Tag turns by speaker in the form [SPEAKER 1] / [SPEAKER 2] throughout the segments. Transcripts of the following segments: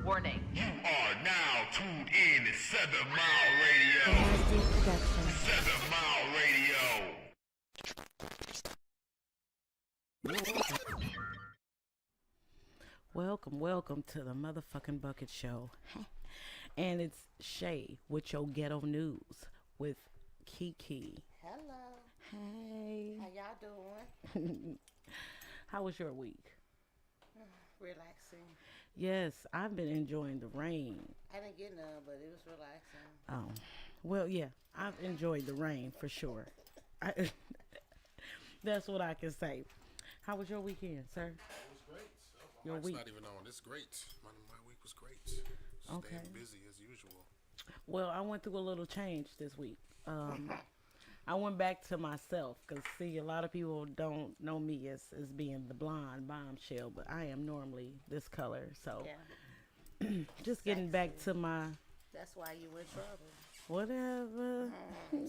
[SPEAKER 1] Warning.
[SPEAKER 2] You are now tuned in to 7 Mile Radio.
[SPEAKER 3] Production.
[SPEAKER 2] 7 Mile Radio.
[SPEAKER 3] Welcome to the motherfucking Bucket Show. And it's Shay with your ghetto news with Kiki.
[SPEAKER 4] Hello.
[SPEAKER 3] Hey.
[SPEAKER 4] How y'all doing?
[SPEAKER 3] How was your week?
[SPEAKER 4] Relaxing.
[SPEAKER 3] Yes, I've been enjoying the rain.
[SPEAKER 4] I didn't get none, but it was relaxing.
[SPEAKER 3] Oh, well, yeah, I've enjoyed the rain for sure. That's what I can say. How was your weekend, sir?
[SPEAKER 5] It was great.
[SPEAKER 3] Your
[SPEAKER 5] Mike's
[SPEAKER 3] week.
[SPEAKER 5] not even on. It's great. My week was great.
[SPEAKER 3] Okay.
[SPEAKER 5] Staying busy as usual.
[SPEAKER 3] Well, I went through a little change this week. I went back to myself because, see, a lot of people don't know me as being the blonde bombshell, but I am normally this color. So
[SPEAKER 4] Yeah.
[SPEAKER 3] just getting back to my
[SPEAKER 4] That's why you in trouble.
[SPEAKER 3] whatever.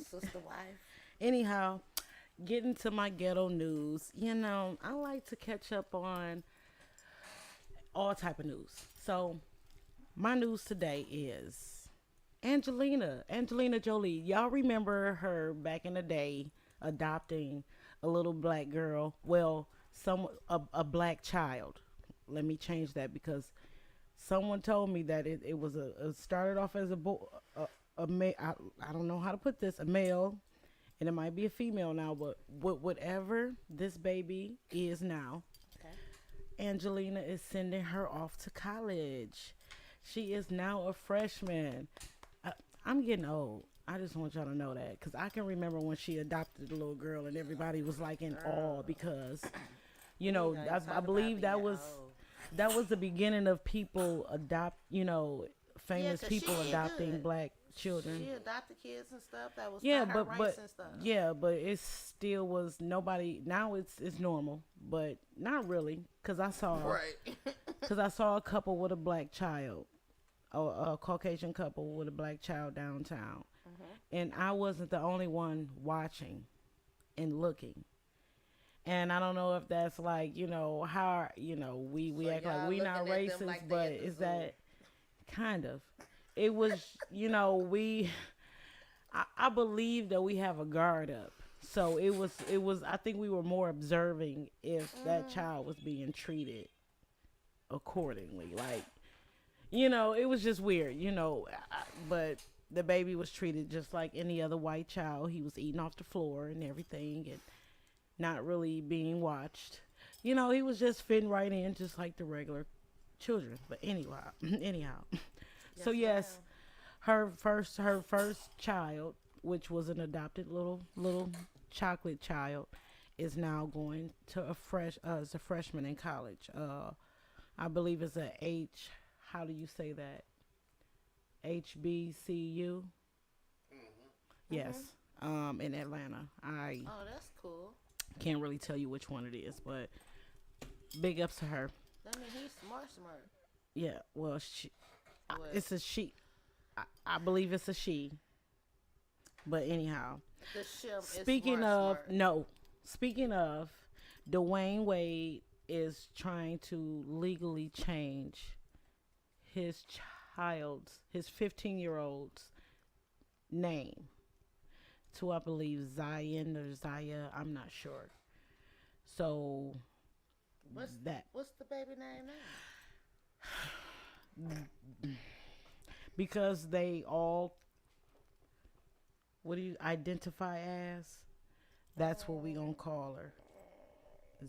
[SPEAKER 4] Sister wife.
[SPEAKER 3] Anyhow, getting to my ghetto news. You know, I like to catch up on all type of news. So my news today is Angelina Jolie. Y'all remember her back in the day adopting a little black girl? Well, a black child. Let me change that because someone told me that it was it started off as a boy, a male. I don't know how to put this, a male, and it might be a female now, but whatever this baby is now,
[SPEAKER 4] Okay.
[SPEAKER 3] Angelina is sending her off to college. She is now a freshman. I'm getting old. I just want y'all to know that because I can remember when she adopted the little girl and everybody was like in awe because, you know, I believe that was the beginning of people famous
[SPEAKER 4] 'cause
[SPEAKER 3] people
[SPEAKER 4] she did
[SPEAKER 3] adopting
[SPEAKER 4] good.
[SPEAKER 3] black children.
[SPEAKER 4] She adopted kids and stuff. That was
[SPEAKER 3] Yeah,
[SPEAKER 4] not her
[SPEAKER 3] but
[SPEAKER 4] race and stuff.
[SPEAKER 3] yeah, but it still was nobody. Now it's normal, but not really because I saw
[SPEAKER 4] Right.
[SPEAKER 3] a couple with a black child, a Caucasian couple with a black child downtown, and I wasn't the only one watching and looking. And I don't know if that's like how we
[SPEAKER 4] So
[SPEAKER 3] act like
[SPEAKER 4] y'all
[SPEAKER 3] we not
[SPEAKER 4] looking at them
[SPEAKER 3] racist,
[SPEAKER 4] like they
[SPEAKER 3] but
[SPEAKER 4] at the
[SPEAKER 3] is
[SPEAKER 4] zoo.
[SPEAKER 3] that kind of? It was we. I believe that we have a guard up. So it was I think we were more observing if that child was being treated accordingly. Like, it was just weird, but the baby was treated just like any other white child. He was eating off the floor and everything and not really being watched. He was just fitting right in just like the regular children. But anyhow. So yes, her first child, which was an adopted little chocolate child, is now going to as a freshman in college. I believe it's how do you say that? HBCU. Yes. In Atlanta. I
[SPEAKER 4] Oh, that's cool.
[SPEAKER 3] can't really tell you which one it is, but big ups to her.
[SPEAKER 4] That mean he's smart.
[SPEAKER 3] Yeah. Well,
[SPEAKER 4] What?
[SPEAKER 3] it's a she. I believe it's a she. But anyhow,
[SPEAKER 4] The shim is
[SPEAKER 3] speaking of, Dwayne Wade is trying to legally change his 15-year-old's name to, I believe, Zion or Zaya. I'm not sure. So
[SPEAKER 4] What's the baby name now?
[SPEAKER 3] because they all, what do you identify as? That's what we gonna call her.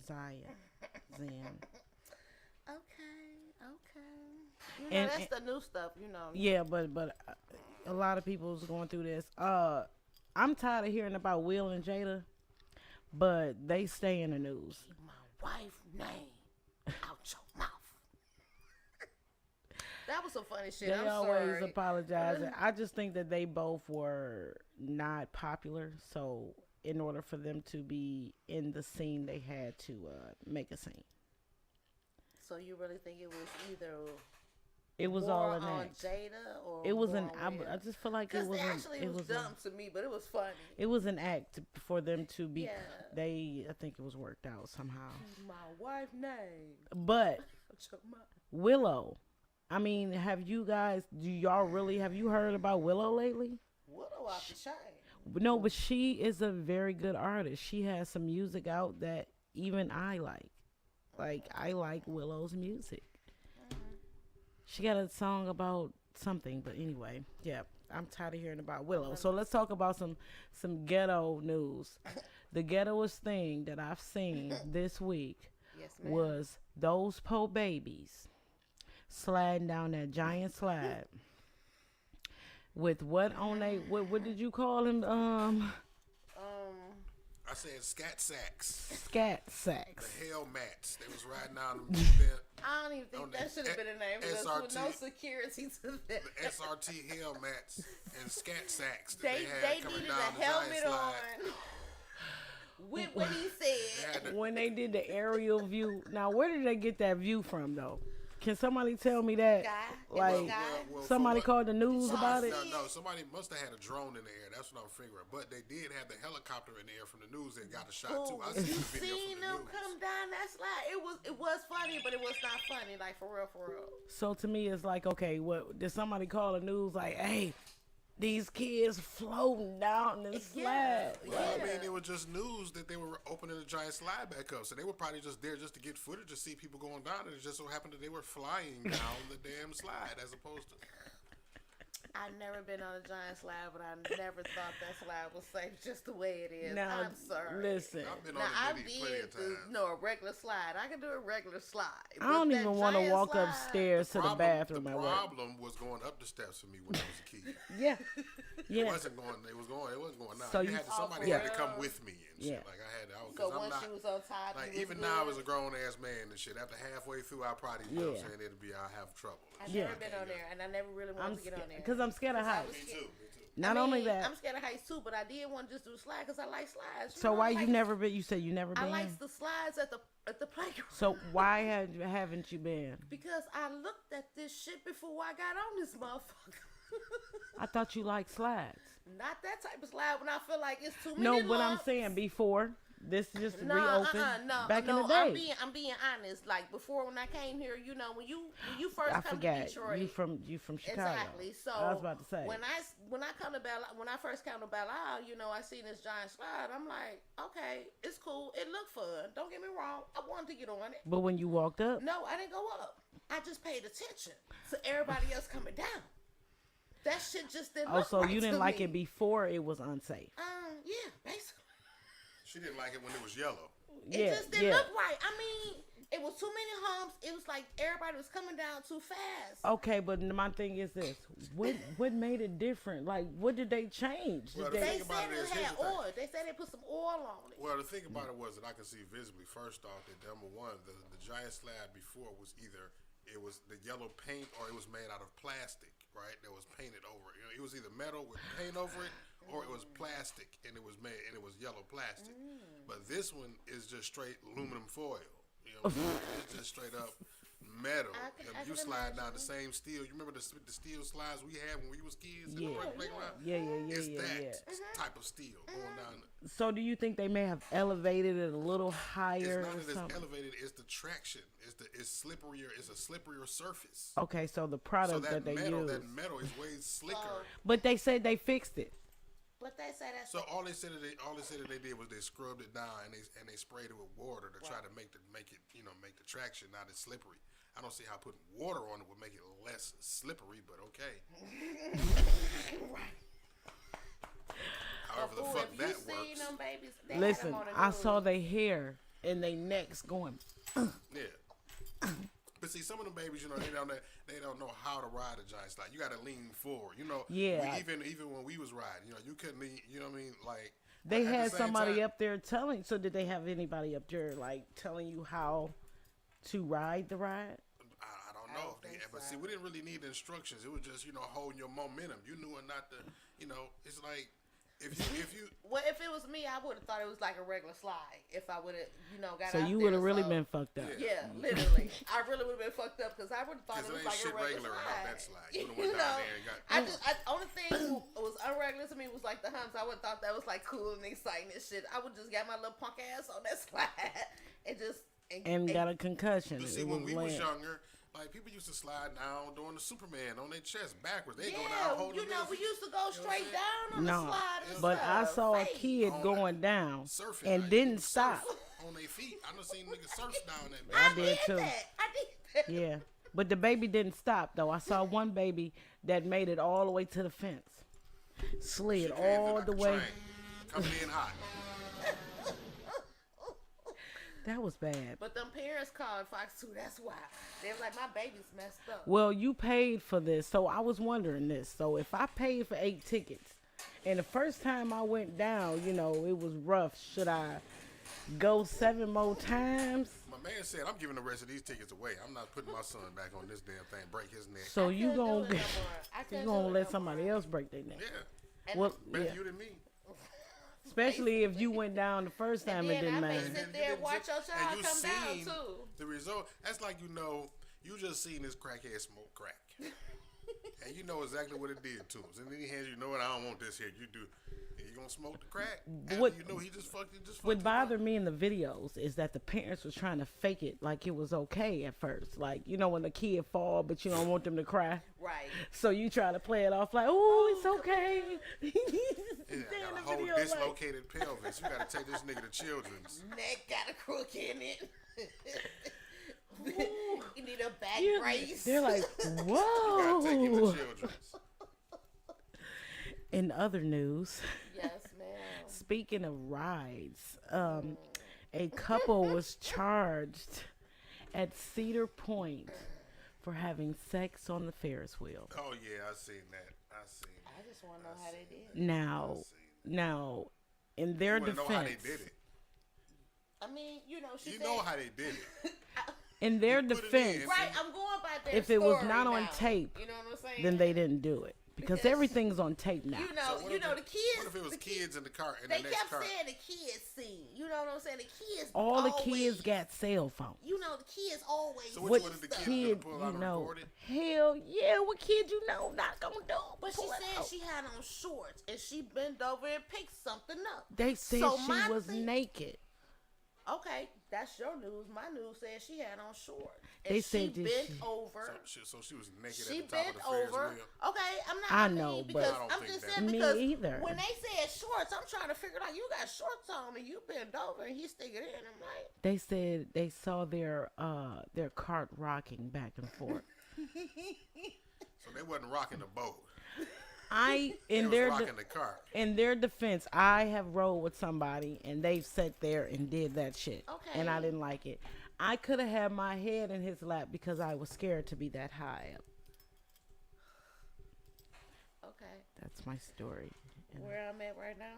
[SPEAKER 3] Zaya. Zen.
[SPEAKER 4] Okay.
[SPEAKER 3] And-
[SPEAKER 4] That's the new stuff.
[SPEAKER 3] Yeah, but a lot of people is going through this. I'm tired of hearing about Will and Jada, but they stay in the news.
[SPEAKER 4] My wife's name out your mouth. That was some funny shit.
[SPEAKER 3] They
[SPEAKER 4] I'm
[SPEAKER 3] always
[SPEAKER 4] sorry.
[SPEAKER 3] apologize. I just think that they both were not popular, so in order for them to be in the scene, they had to make a scene.
[SPEAKER 4] So you really think it was either
[SPEAKER 3] It was
[SPEAKER 4] more
[SPEAKER 3] all an
[SPEAKER 4] on
[SPEAKER 3] act.
[SPEAKER 4] Jada or
[SPEAKER 3] It was
[SPEAKER 4] more
[SPEAKER 3] an.
[SPEAKER 4] on Will?
[SPEAKER 3] I just feel like it
[SPEAKER 4] Because
[SPEAKER 3] was.
[SPEAKER 4] actually it was dumb to me, but it was funny.
[SPEAKER 3] It was an act for them to be.
[SPEAKER 4] Yeah.
[SPEAKER 3] I think it was worked out somehow.
[SPEAKER 4] My wife's name.
[SPEAKER 3] But
[SPEAKER 4] out your mind.
[SPEAKER 3] Willow. I mean, have you heard about Willow lately?
[SPEAKER 4] What a off the chain.
[SPEAKER 3] No, but she is a very good artist. She has some music out that even I like. Like, I like Willow's music. She got a song about something, but anyway, yeah, I'm tired of hearing about Willow. So let's talk about some ghetto news. The ghettoest thing that I've seen this week
[SPEAKER 4] Yes, ma'am.
[SPEAKER 3] was those po babies sliding down that giant slide with what on they what did you call him?
[SPEAKER 5] I said scat sacks.
[SPEAKER 3] Scat sacks.
[SPEAKER 5] The hell mats. They was riding down them.
[SPEAKER 4] I don't even think
[SPEAKER 5] On
[SPEAKER 4] that
[SPEAKER 5] the
[SPEAKER 4] should have been a name because with
[SPEAKER 5] SRT.
[SPEAKER 4] no security to them.
[SPEAKER 5] The SRT hell mats and scat sacks that
[SPEAKER 4] They
[SPEAKER 5] had coming
[SPEAKER 4] needed
[SPEAKER 5] down
[SPEAKER 4] a
[SPEAKER 5] the giant
[SPEAKER 4] helmet
[SPEAKER 5] slide.
[SPEAKER 4] on. With what he said.
[SPEAKER 3] When they did the aerial view. Now, where did they get that view from, though? Can somebody tell me that?
[SPEAKER 4] Guy.
[SPEAKER 3] Like,
[SPEAKER 5] Well,
[SPEAKER 3] somebody
[SPEAKER 5] for
[SPEAKER 3] called the news about it?
[SPEAKER 5] No, somebody must have had a drone in the air. That's what I'm figuring. But they did have the helicopter in the air from the news that got a shot too. I
[SPEAKER 4] You
[SPEAKER 5] seen the video
[SPEAKER 4] seen
[SPEAKER 5] from the
[SPEAKER 4] them
[SPEAKER 5] news.
[SPEAKER 4] come down that slide? It was funny, but it was not funny. Like for real, for real.
[SPEAKER 3] So to me, it's like, okay, what did somebody call the news? Like, hey, these kids floating down this slide.
[SPEAKER 5] Well, I mean, it was just news that they were opening the giant slide back up. So they were probably just there just to get footage to see people going down. And it just so happened that they were flying down the damn slide as opposed to.
[SPEAKER 4] I've never been on a giant slide, but I never thought that slide was safe just the way it is.
[SPEAKER 3] Now,
[SPEAKER 4] I'm sorry.
[SPEAKER 3] listen,
[SPEAKER 5] I've been
[SPEAKER 4] Now
[SPEAKER 5] on
[SPEAKER 4] I
[SPEAKER 5] it plenty
[SPEAKER 4] did
[SPEAKER 5] of times.
[SPEAKER 4] a regular slide. I can do a regular slide.
[SPEAKER 3] I don't
[SPEAKER 4] But that
[SPEAKER 3] even want to
[SPEAKER 4] giant
[SPEAKER 3] walk
[SPEAKER 4] slide-
[SPEAKER 3] upstairs to the bathroom
[SPEAKER 5] The
[SPEAKER 3] at work.
[SPEAKER 5] problem was going up the steps for me when I was a kid.
[SPEAKER 3] Yeah,
[SPEAKER 5] It
[SPEAKER 3] yeah.
[SPEAKER 5] wasn't going. It wasn't going down.
[SPEAKER 3] So
[SPEAKER 5] you
[SPEAKER 3] you-
[SPEAKER 5] had to, somebody
[SPEAKER 3] Yeah.
[SPEAKER 5] had to come with me and shit.
[SPEAKER 3] Yeah.
[SPEAKER 5] Like I had to.
[SPEAKER 4] So
[SPEAKER 5] Because I'm
[SPEAKER 4] once
[SPEAKER 5] not.
[SPEAKER 4] she was on top,
[SPEAKER 5] Like
[SPEAKER 4] you was
[SPEAKER 5] even
[SPEAKER 4] good.
[SPEAKER 5] now as a grown ass man and shit. After halfway through, I probably you know what I'm
[SPEAKER 3] Yeah.
[SPEAKER 5] saying I'll have trouble.
[SPEAKER 4] I've
[SPEAKER 3] Yeah.
[SPEAKER 4] never been on there, and I never really wanted to get on there.
[SPEAKER 3] Because I'm scared of heights.
[SPEAKER 5] Me too.
[SPEAKER 3] Not
[SPEAKER 4] I mean,
[SPEAKER 3] only that.
[SPEAKER 4] I'm scared of heights too, but I did want to just do a slide because I like slides.
[SPEAKER 3] So
[SPEAKER 4] know,
[SPEAKER 3] why
[SPEAKER 4] I
[SPEAKER 3] you
[SPEAKER 4] like-
[SPEAKER 3] never been? You said you never
[SPEAKER 4] I
[SPEAKER 3] been.
[SPEAKER 4] like the slides at the playground.
[SPEAKER 3] So why haven't you been?
[SPEAKER 4] Because I looked at this shit before I got on this motherfucker.
[SPEAKER 3] I thought you liked slides.
[SPEAKER 4] Not that type of slide when I feel like it's too many.
[SPEAKER 3] No, but I'm
[SPEAKER 4] lumps.
[SPEAKER 3] saying before. This just
[SPEAKER 4] No,
[SPEAKER 3] reopened
[SPEAKER 4] no,
[SPEAKER 3] back
[SPEAKER 4] no.
[SPEAKER 3] in the day.
[SPEAKER 4] I'm being honest. Like before, when I came here, you know, when you first
[SPEAKER 3] I
[SPEAKER 4] come
[SPEAKER 3] forgot
[SPEAKER 4] to Detroit,
[SPEAKER 3] you from Chicago.
[SPEAKER 4] exactly. So
[SPEAKER 3] I was about to say.
[SPEAKER 4] when I come to when I first came to Belle Isle, you know, I seen this giant slide. I'm like, okay, it's cool. It looked fun. Don't get me wrong. I wanted to get on it.
[SPEAKER 3] But when you walked up,
[SPEAKER 4] No, I didn't go up. I just paid attention to everybody else coming down. That shit just didn't look
[SPEAKER 3] also
[SPEAKER 4] right
[SPEAKER 3] you didn't
[SPEAKER 4] to
[SPEAKER 3] like
[SPEAKER 4] me.
[SPEAKER 3] it before it was unsafe.
[SPEAKER 4] Yeah, basically.
[SPEAKER 5] She didn't like it when it was yellow.
[SPEAKER 4] It
[SPEAKER 3] Yeah,
[SPEAKER 4] just didn't
[SPEAKER 3] yeah.
[SPEAKER 4] look right. I mean, it was too many humps. It was like everybody was coming down too fast.
[SPEAKER 3] Okay, but my thing is this: what made it different? Like, what did they change?
[SPEAKER 5] Well,
[SPEAKER 3] Did
[SPEAKER 5] the
[SPEAKER 3] they-
[SPEAKER 4] They
[SPEAKER 5] thing about
[SPEAKER 4] said
[SPEAKER 5] it
[SPEAKER 4] it
[SPEAKER 5] is,
[SPEAKER 4] had
[SPEAKER 5] here's the thing.
[SPEAKER 4] oil. They said they put some oil on it.
[SPEAKER 5] Well, the thing about it was that I could see visibly. First off, that number one, the giant slab before was either it was the yellow paint or it was made out of plastic, right? That was painted over it. You know, it was either metal with paint over it or it was plastic and it was yellow plastic. But this one is just straight aluminum foil. You know, it's just straight up metal.
[SPEAKER 4] I
[SPEAKER 5] You
[SPEAKER 4] can
[SPEAKER 5] slide down
[SPEAKER 4] imagine.
[SPEAKER 5] the same steel. You remember the steel slides we had when we was kids?
[SPEAKER 3] Yeah.
[SPEAKER 5] In the playground?
[SPEAKER 3] Yeah.
[SPEAKER 5] It's
[SPEAKER 3] Yeah.
[SPEAKER 5] that type of steel going down.
[SPEAKER 3] So do you think they may have elevated it a little higher
[SPEAKER 5] It's not
[SPEAKER 3] or
[SPEAKER 5] that it's
[SPEAKER 3] something?
[SPEAKER 5] elevated. It's the traction. It's slipperier. It's a slipperier surface.
[SPEAKER 3] Okay, so the
[SPEAKER 5] So
[SPEAKER 3] product
[SPEAKER 5] that
[SPEAKER 3] that they
[SPEAKER 5] metal,
[SPEAKER 3] use.
[SPEAKER 5] that metal is way slicker.
[SPEAKER 3] But they said they fixed it.
[SPEAKER 4] But they said that's
[SPEAKER 5] So all they said that they did was they scrubbed it down and they sprayed it with water to try to make the traction not as slippery. I don't see how putting water on it would make it less slippery, but okay. However the
[SPEAKER 4] Ooh,
[SPEAKER 5] fuck
[SPEAKER 4] if
[SPEAKER 5] that
[SPEAKER 4] you seen
[SPEAKER 5] works.
[SPEAKER 4] them babies, they had
[SPEAKER 3] Listen,
[SPEAKER 4] them on the
[SPEAKER 3] I
[SPEAKER 4] news.
[SPEAKER 3] saw their hair and they necks going.
[SPEAKER 5] Yeah. But see, some of them babies, they don't know how to ride a giant slide. You got to lean forward.
[SPEAKER 3] Yeah.
[SPEAKER 5] Even when we was riding, you couldn't lean. You know what I mean? Like
[SPEAKER 3] They
[SPEAKER 5] at the
[SPEAKER 3] had
[SPEAKER 5] same
[SPEAKER 3] somebody
[SPEAKER 5] time-
[SPEAKER 3] up there telling. So did they have anybody up there like telling you how to ride the ride?
[SPEAKER 5] I don't know. But see, we didn't really need the instructions. It was just holding your momentum. You knew it not to. It's like if you.
[SPEAKER 4] Well, if it was me, I would have thought it was like a regular slide. If I would have, got
[SPEAKER 3] So
[SPEAKER 4] out
[SPEAKER 3] you
[SPEAKER 4] there,
[SPEAKER 3] would have really
[SPEAKER 4] so-
[SPEAKER 3] been fucked up.
[SPEAKER 4] Yeah, literally. I really would have been fucked up because I would have thought
[SPEAKER 5] Because
[SPEAKER 4] it
[SPEAKER 5] it
[SPEAKER 4] was
[SPEAKER 5] ain't
[SPEAKER 4] like a
[SPEAKER 5] shit
[SPEAKER 4] regular
[SPEAKER 5] regular
[SPEAKER 4] slide.
[SPEAKER 5] about that slide. You would've went down there and got.
[SPEAKER 4] Only thing was unregular to me was like the humps. I would have thought that was like cool and exciting and shit. I would just get my little punk ass on that slide and just
[SPEAKER 3] and got a concussion.
[SPEAKER 5] You see,
[SPEAKER 3] It
[SPEAKER 5] when
[SPEAKER 3] was
[SPEAKER 5] we was
[SPEAKER 3] land.
[SPEAKER 5] younger, like people used to slide down doing the Superman on their chest backwards. They go down
[SPEAKER 4] Yeah,
[SPEAKER 5] holding
[SPEAKER 4] you know,
[SPEAKER 5] their
[SPEAKER 4] we
[SPEAKER 5] feet.
[SPEAKER 4] used to go straight down on the
[SPEAKER 3] No,
[SPEAKER 4] slide and
[SPEAKER 3] but
[SPEAKER 4] stuff.
[SPEAKER 3] I saw a
[SPEAKER 4] Face.
[SPEAKER 3] kid
[SPEAKER 5] On
[SPEAKER 3] going down
[SPEAKER 5] surfing.
[SPEAKER 3] and
[SPEAKER 5] Like,
[SPEAKER 3] didn't
[SPEAKER 5] you surf
[SPEAKER 3] stop.
[SPEAKER 5] on their feet. I done seen niggas surf down that
[SPEAKER 3] I
[SPEAKER 5] bad.
[SPEAKER 3] did too.
[SPEAKER 4] I did that.
[SPEAKER 3] Yeah, but the baby didn't stop though. I saw one baby that made it all the way to the fence, slid
[SPEAKER 5] She came
[SPEAKER 3] all
[SPEAKER 5] like
[SPEAKER 3] the
[SPEAKER 5] a
[SPEAKER 3] way.
[SPEAKER 5] train, coming in hot.
[SPEAKER 3] That was bad.
[SPEAKER 4] But them parents called Fox 2. That's why. They was like, my baby's messed up.
[SPEAKER 3] Well, you paid for this, so I was wondering this. So if I paid for 8 tickets, and the first time I went down, you know, it was rough. Should I go 7 more times?
[SPEAKER 5] My man said, I'm giving the rest of these tickets away. I'm not putting my son back on this damn thing, break his neck.
[SPEAKER 3] So you
[SPEAKER 4] Couldn't do
[SPEAKER 3] gonna
[SPEAKER 4] it no more. I
[SPEAKER 3] you
[SPEAKER 4] couldn't
[SPEAKER 3] gonna
[SPEAKER 4] do it
[SPEAKER 3] let
[SPEAKER 4] no
[SPEAKER 3] somebody
[SPEAKER 4] more.
[SPEAKER 3] else break their neck?
[SPEAKER 5] Yeah,
[SPEAKER 4] And
[SPEAKER 3] Well,
[SPEAKER 5] better
[SPEAKER 3] yeah.
[SPEAKER 5] you than me.
[SPEAKER 3] Especially if you went down the first time, it
[SPEAKER 4] then
[SPEAKER 3] didn't
[SPEAKER 4] I may
[SPEAKER 3] matter.
[SPEAKER 4] sit there and watch your
[SPEAKER 5] And
[SPEAKER 4] child
[SPEAKER 5] you
[SPEAKER 4] come down
[SPEAKER 5] seen
[SPEAKER 4] too.
[SPEAKER 5] the result. That's like, you know, you just seen this crackhead smoke crack. And you know exactly what it did to him. And then he hands you, know what, I don't want this here. You do. And you gonna smoke the crack. After
[SPEAKER 3] What-
[SPEAKER 5] you know he just fucked it.
[SPEAKER 3] What bothered me in the videos is that the parents was trying to fake it like it was okay at first. Like, you know, when the kid fall, but you don't want them to cry.
[SPEAKER 4] Right.
[SPEAKER 3] So you try to play it off like, oh, it's okay.
[SPEAKER 5] Yeah,
[SPEAKER 3] Stay
[SPEAKER 5] got
[SPEAKER 3] in
[SPEAKER 5] a
[SPEAKER 3] the
[SPEAKER 5] whole
[SPEAKER 3] video like,
[SPEAKER 5] dislocated pelvis. You gotta take this nigga to Children's.
[SPEAKER 4] Neck got a crook in it. You need a back
[SPEAKER 3] yeah.
[SPEAKER 4] brace.
[SPEAKER 3] They're like,
[SPEAKER 5] You gotta take him to
[SPEAKER 3] whoa.
[SPEAKER 5] Children's.
[SPEAKER 3] In other news,
[SPEAKER 4] Yes, ma'am.
[SPEAKER 3] speaking of rides, a couple was charged at Cedar Point for having sex on the Ferris wheel.
[SPEAKER 5] Oh yeah, I seen that. I seen that.
[SPEAKER 4] I just want to know how they did.
[SPEAKER 3] Now, now, in their
[SPEAKER 5] You wanna
[SPEAKER 3] defense,
[SPEAKER 5] know how they did it.
[SPEAKER 4] I mean, you know, she
[SPEAKER 5] You
[SPEAKER 4] said.
[SPEAKER 5] know how they did it.
[SPEAKER 3] in their
[SPEAKER 5] You put it
[SPEAKER 3] defense,
[SPEAKER 5] in.
[SPEAKER 4] Right, I'm going by their
[SPEAKER 3] if it was
[SPEAKER 4] story
[SPEAKER 3] not on
[SPEAKER 4] now.
[SPEAKER 3] tape,
[SPEAKER 4] You know what I'm saying?
[SPEAKER 3] then they didn't do it because
[SPEAKER 4] Because-
[SPEAKER 3] everything's on tape now.
[SPEAKER 4] You know,
[SPEAKER 5] So what
[SPEAKER 4] you
[SPEAKER 5] if
[SPEAKER 4] know
[SPEAKER 5] it-
[SPEAKER 4] the kids.
[SPEAKER 5] What if it was
[SPEAKER 4] the
[SPEAKER 5] kids in the car in
[SPEAKER 4] They
[SPEAKER 5] the next
[SPEAKER 4] kept
[SPEAKER 5] car?
[SPEAKER 4] saying the kids seen. You know what I'm saying? The kids.
[SPEAKER 3] All the
[SPEAKER 4] always,
[SPEAKER 3] kids got cell phones.
[SPEAKER 4] You know, the kids always.
[SPEAKER 5] So
[SPEAKER 4] do
[SPEAKER 5] which
[SPEAKER 3] What
[SPEAKER 5] one did the
[SPEAKER 4] stuff.
[SPEAKER 5] kids do?
[SPEAKER 3] kid
[SPEAKER 5] Pull
[SPEAKER 3] you
[SPEAKER 5] out and
[SPEAKER 3] know?
[SPEAKER 5] record it?
[SPEAKER 3] Hell yeah, what kid you know not gonna do?
[SPEAKER 4] But she
[SPEAKER 3] Pull it
[SPEAKER 4] said
[SPEAKER 3] out.
[SPEAKER 4] she had on shorts and she bent over and picked something up.
[SPEAKER 3] They said
[SPEAKER 4] So
[SPEAKER 3] she
[SPEAKER 4] my
[SPEAKER 3] was
[SPEAKER 4] thing-
[SPEAKER 3] naked.
[SPEAKER 4] Okay, that's your news. My news said she had on shorts. And
[SPEAKER 3] They
[SPEAKER 4] she
[SPEAKER 3] said that
[SPEAKER 4] bent
[SPEAKER 3] she-
[SPEAKER 4] over.
[SPEAKER 5] So she was naked
[SPEAKER 4] She
[SPEAKER 5] at the top
[SPEAKER 4] bent
[SPEAKER 5] of the Ferris
[SPEAKER 4] over.
[SPEAKER 5] wheel.
[SPEAKER 4] Okay, I'm not.
[SPEAKER 3] I
[SPEAKER 4] mean,
[SPEAKER 3] know, but-
[SPEAKER 4] because
[SPEAKER 5] I don't
[SPEAKER 4] I'm
[SPEAKER 5] think
[SPEAKER 4] just
[SPEAKER 5] that-
[SPEAKER 4] saying
[SPEAKER 3] Me
[SPEAKER 4] because
[SPEAKER 3] either.
[SPEAKER 4] when they said shorts, I'm trying to figure out you got shorts on and you bent over and he stick it in. I'm like,
[SPEAKER 3] They said they saw their cart rocking back and forth.
[SPEAKER 5] So they wasn't rocking the boat.
[SPEAKER 3] I
[SPEAKER 5] They
[SPEAKER 3] in
[SPEAKER 5] was
[SPEAKER 3] their
[SPEAKER 5] rocking the cart.
[SPEAKER 3] in their defense, I have rolled with somebody and they've sat there and did that shit, and I
[SPEAKER 4] Okay.
[SPEAKER 3] didn't like it. I could have had my head in his lap because I was scared to be that high up.
[SPEAKER 4] okay,
[SPEAKER 3] That's my story. And
[SPEAKER 4] where I'm at right now.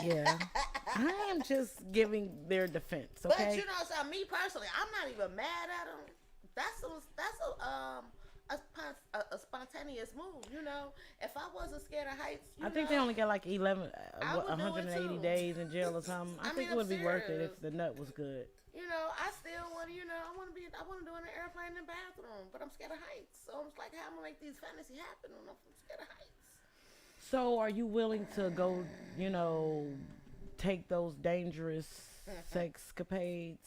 [SPEAKER 3] yeah, I am just giving their defense.
[SPEAKER 4] But
[SPEAKER 3] Okay.
[SPEAKER 4] you know, so me personally, I'm not even mad at him. That's a spontaneous move. You know, if I wasn't scared of heights,
[SPEAKER 3] I think they only got like 11,
[SPEAKER 4] I would do it
[SPEAKER 3] 180
[SPEAKER 4] too.
[SPEAKER 3] days in jail or something. I
[SPEAKER 4] I
[SPEAKER 3] think
[SPEAKER 4] mean,
[SPEAKER 3] it would
[SPEAKER 4] I'm
[SPEAKER 3] be worth it
[SPEAKER 4] serious.
[SPEAKER 3] if the nut was good.
[SPEAKER 4] You know, I still want to. You know, I want to do it in an airplane in the bathroom, but I'm scared of heights. So I'm just like, how am I make these fantasies happen when I'm scared of heights?
[SPEAKER 3] So, are you willing to go, you know, take those dangerous sexcapades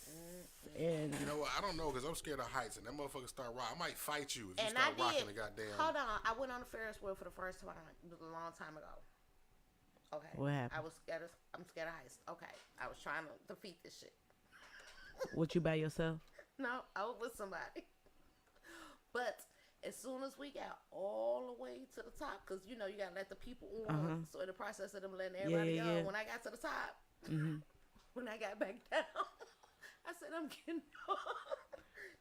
[SPEAKER 3] and
[SPEAKER 5] You know what? I don't know because I'm scared of heights and that motherfucker start rocking. I might fight you if you
[SPEAKER 4] And
[SPEAKER 5] start
[SPEAKER 4] I
[SPEAKER 5] rocking
[SPEAKER 4] did.
[SPEAKER 5] the goddamn.
[SPEAKER 4] Hold on, I went on the Ferris wheel for the first time. It was a long time ago. Okay.
[SPEAKER 3] What happened?
[SPEAKER 4] I was scared. I'm scared of heights. Okay. I was trying to defeat this shit.
[SPEAKER 3] what you by yourself?
[SPEAKER 4] No, I was with somebody. But as soon as we got all the way to the top, because you know you gotta let the people on. So in the process of them letting everybody
[SPEAKER 3] yeah.
[SPEAKER 4] on, when I got to the top, when I got back down, I said I'm getting off.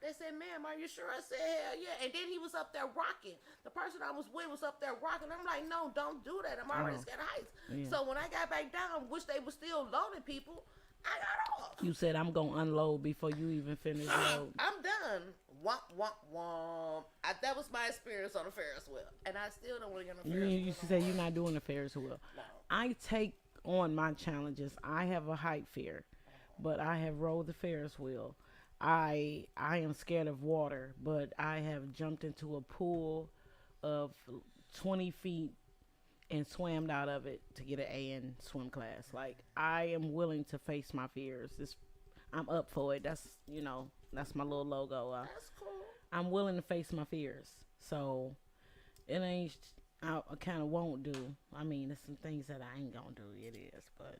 [SPEAKER 4] They said, "Ma'am, are you sure?" I said, "Hell yeah!" And then he was up there rocking. The person I was with was up there rocking. I'm like, "No, don't do that. I'm already scared of heights."
[SPEAKER 3] Yeah.
[SPEAKER 4] So when I got back down, which they were still loading people, I got off.
[SPEAKER 3] You said I'm gonna unload before you even finish loading.
[SPEAKER 4] I'm done. Womp, womp, womp. That was my experience on the Ferris wheel. And I still don't want to get on the
[SPEAKER 3] You
[SPEAKER 4] Ferris wheel.
[SPEAKER 3] used to say you're not doing the Ferris wheel.
[SPEAKER 4] No.
[SPEAKER 3] I take on my challenges. I have a height fear, but I have rolled the Ferris wheel. I am scared of water, but I have jumped into a pool of 20 feet and swam out of it to get an A in swim class. Like, I am willing to face my fears. I'm up for it. That's my little logo.
[SPEAKER 4] That's cool.
[SPEAKER 3] I'm willing to face my fears. So it ain't. I kind of won't do. I mean, there's some things that I ain't gonna do. It is, but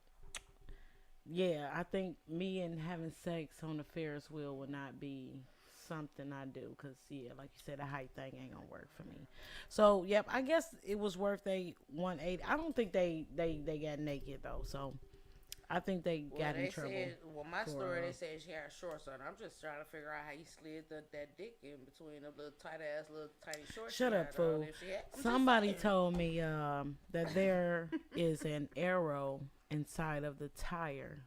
[SPEAKER 3] yeah, I think me and having sex on the Ferris wheel would not be something I do. Cause yeah, like you said, the height thing ain't gonna work for me. So yep, I guess it was worth they 180. I don't think they got naked though. So I think they
[SPEAKER 4] Well,
[SPEAKER 3] got in
[SPEAKER 4] they
[SPEAKER 3] trouble.
[SPEAKER 4] said, my
[SPEAKER 3] for,
[SPEAKER 4] story, they said she had shorts on. I'm just trying to figure out how you slid that dick in between them little tight ass, little tiny shorts.
[SPEAKER 3] Shut
[SPEAKER 4] she
[SPEAKER 3] up,
[SPEAKER 4] had on.
[SPEAKER 3] fool.
[SPEAKER 4] If she had- I'm just
[SPEAKER 3] Somebody
[SPEAKER 4] saying.
[SPEAKER 3] told me that there is an arrow inside of the tire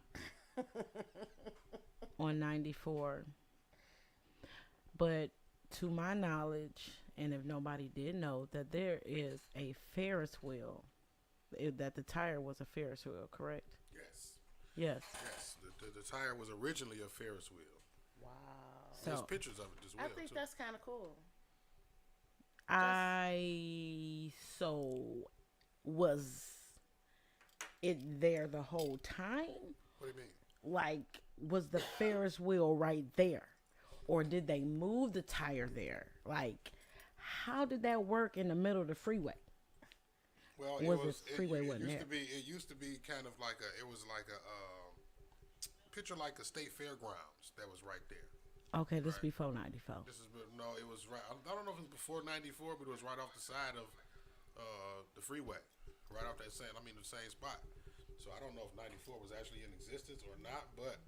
[SPEAKER 3] on 94. But to my knowledge, and if nobody did know, that there is a Ferris wheel. That the tire was a Ferris wheel, correct?
[SPEAKER 5] Yes.
[SPEAKER 3] Yes.
[SPEAKER 5] Yes. The tire was originally a Ferris wheel.
[SPEAKER 4] Wow.
[SPEAKER 5] There's
[SPEAKER 3] So
[SPEAKER 5] pictures of it as well,
[SPEAKER 4] I think
[SPEAKER 5] too.
[SPEAKER 4] that's kind of cool.
[SPEAKER 3] so was it there the whole time?
[SPEAKER 5] What do you mean?
[SPEAKER 3] Like, was the Ferris wheel right there? Or did they move the tire there? Like, how did that work in the middle of the freeway?
[SPEAKER 5] Well,
[SPEAKER 3] freeway wasn't there.
[SPEAKER 5] It used to be kind of like a picture like a state fairgrounds that was right there.
[SPEAKER 3] Okay, this before 94.
[SPEAKER 5] It was right. I don't know if it was before 94, but it was right off the side of the freeway, right off the same spot. So I don't know if 94 was actually in existence or not, but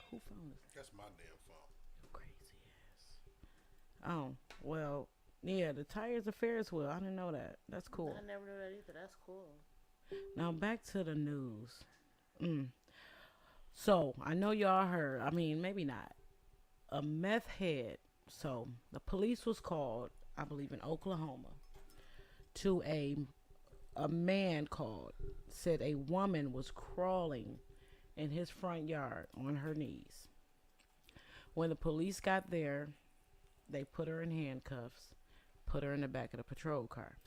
[SPEAKER 3] Who phone is that?
[SPEAKER 5] that's my damn phone.
[SPEAKER 3] Crazy ass. Oh, well, yeah, the tire's a Ferris wheel. I didn't know that. That's cool.
[SPEAKER 4] I never knew that either. That's cool.
[SPEAKER 3] Now back to the news. So I know y'all heard. I mean, maybe not. A meth head. So the police was called, I believe, in Oklahoma, to a man called, said a woman was crawling in his front yard on her knees. When the police got there, they put her in handcuffs, put her in the back of the patrol car.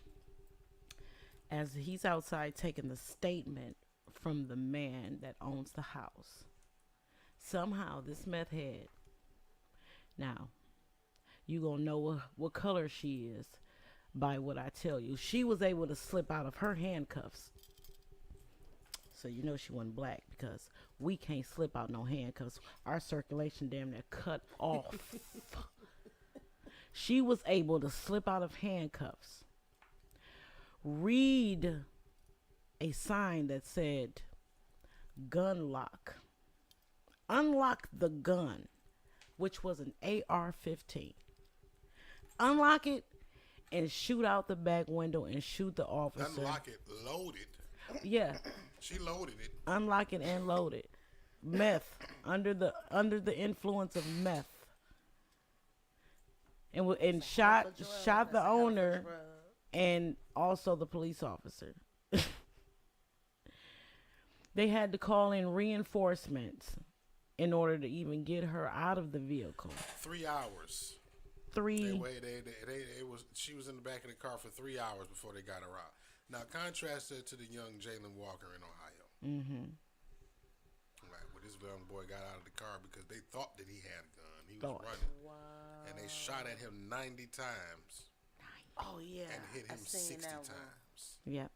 [SPEAKER 3] As he's outside taking the statement from the man that owns the house, somehow this meth head, now you gonna know what color she is by what I tell you. She was able to slip out of her handcuffs. So you know she wasn't black, because we can't slip out no handcuffs. Our circulation damn near cut off. She was able to slip out of handcuffs, read a sign that said gun lock, unlock the gun, which was an AR-15. Unlock it and shoot out the back window and shoot the officer.
[SPEAKER 5] Unlock it, load it.
[SPEAKER 3] Yeah,
[SPEAKER 5] She loaded it.
[SPEAKER 3] unlock it and load it. Meth, under the influence of meth, and shot the owner and also the police officer. They had to call in reinforcements in order to even get her out of the vehicle.
[SPEAKER 5] 3 hours. She was in the back of the car for 3 hours before they got her out. Now, contrast that to the young Jalen Walker in Ohio.
[SPEAKER 3] Mm-hmm.
[SPEAKER 5] Right, where this young boy got out of the car because they thought that he had a gun. He was running.
[SPEAKER 4] Wow.
[SPEAKER 5] And they shot at him 90 times
[SPEAKER 4] Oh yeah.
[SPEAKER 5] and hit him
[SPEAKER 4] I seen
[SPEAKER 5] 60
[SPEAKER 4] that one.
[SPEAKER 5] times.
[SPEAKER 3] Yep.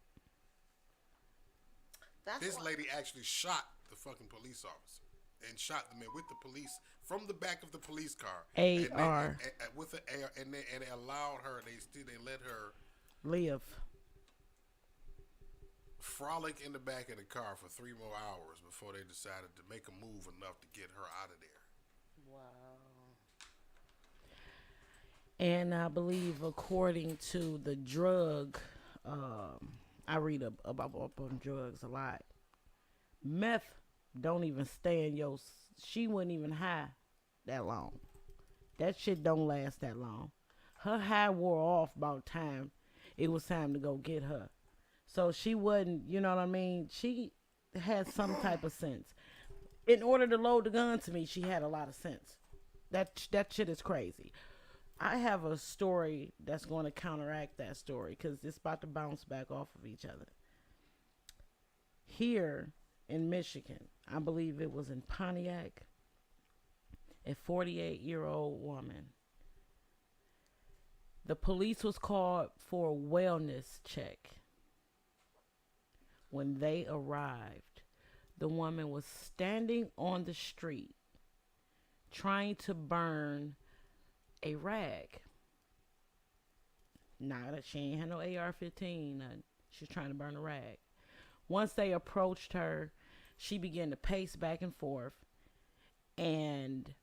[SPEAKER 4] That's
[SPEAKER 5] This
[SPEAKER 4] why-
[SPEAKER 5] lady actually shot the fucking police officer and shot the man with the police from the back of the police car.
[SPEAKER 3] AR.
[SPEAKER 5] And with the AR, and they allowed her. They let her
[SPEAKER 3] Live.
[SPEAKER 5] frolic in the back of the car for 3 more hours before they decided to make a move enough to get her out of there.
[SPEAKER 4] Wow.
[SPEAKER 3] And I believe, according to the drug, I read up on drugs a lot. Meth don't even stay in your. She wasn't even high that long. That shit don't last that long. Her high wore off about time. It was time to go get her. So she wasn't. You know what I mean? She had some type of sense. In order to load the gun to me, she had a lot of sense. That shit is crazy. I have a story that's going to counteract that story because it's about to bounce back off of each other. Here in Michigan, I believe it was in Pontiac, a 48-year-old woman. The police was called for a wellness check. When they arrived, the woman was standing on the street trying to burn a rag. Not that she ain't had no AR-15. She was trying to burn a rag. Once they approached her, she began to pace back and forth. And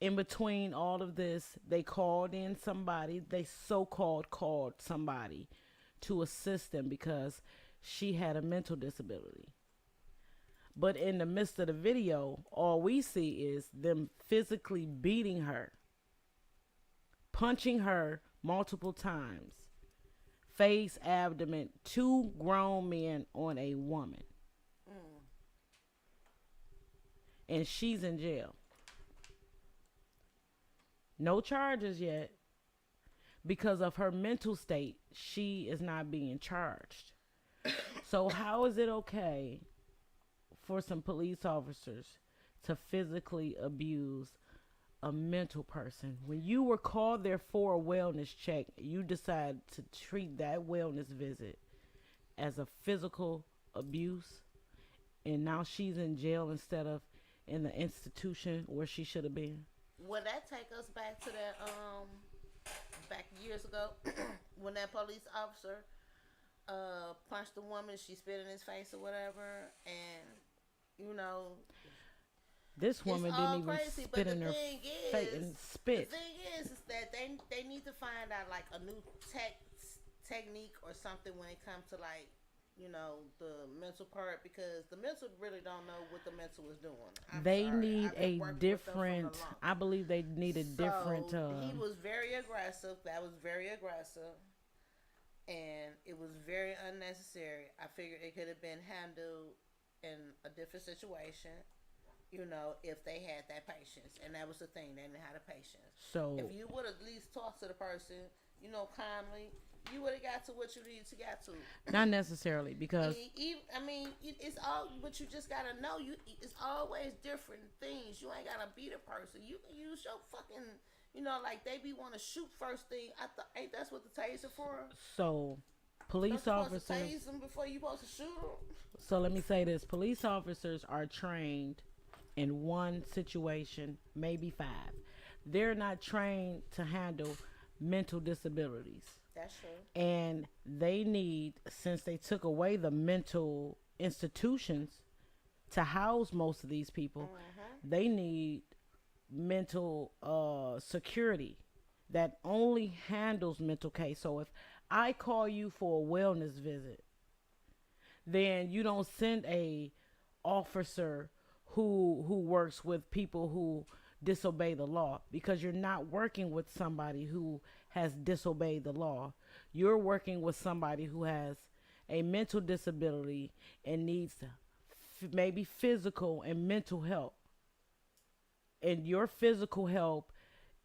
[SPEAKER 3] in between all of this, they called in somebody. They so-called called somebody to assist them because she had a mental disability. But in the midst of the video, all we see is them physically beating her, punching her multiple times, face, abdomen, 2 grown men on a woman. And she's in jail. No charges yet. Because of her mental state, she is not being charged. So how is it okay for some police officers to physically abuse a mental person? When you were called there for a wellness check, you decided to treat that wellness visit as a physical abuse, and now she's in jail instead of in the institution where she should have been.
[SPEAKER 4] Would that take us back to that back years ago when that police officer punched the woman, she spit in his face or whatever, and
[SPEAKER 3] this woman didn't even spit in her face and spit.
[SPEAKER 4] The thing is that they need to find out like a new technique or something when it comes to like the mental part, because the mental really don't know what the mental is doing.
[SPEAKER 3] They need a different. I believe they need a different.
[SPEAKER 4] He was very aggressive. That was very aggressive, and it was very unnecessary. I figured it could have been handled in a different situation. If they had that patience, and that was the thing, they didn't have the patience.
[SPEAKER 3] So
[SPEAKER 4] if you would at least talk to the person, kindly, you would have got to what you needed to get to.
[SPEAKER 3] Not necessarily, because
[SPEAKER 4] it's all. But you just gotta know, it's always different things. You ain't gotta beat a person. You can use your fucking, like they be want to shoot first thing. Ain't that's what the taser for?
[SPEAKER 3] So, police officers.
[SPEAKER 4] Tase them before you supposed to shoot them.
[SPEAKER 3] So let me say this: police officers are trained in one situation, maybe 5. They're not trained to handle mental disabilities.
[SPEAKER 4] That's true.
[SPEAKER 3] And they need, since they took away the mental institutions to house most of these people, they need mental security that only handles mental case. So if I call you for a wellness visit, then you don't send a officer who works with people who disobey the law, because you're not working with somebody who has disobeyed the law. You're working with somebody who has a mental disability and needs maybe physical and mental help. And your physical help,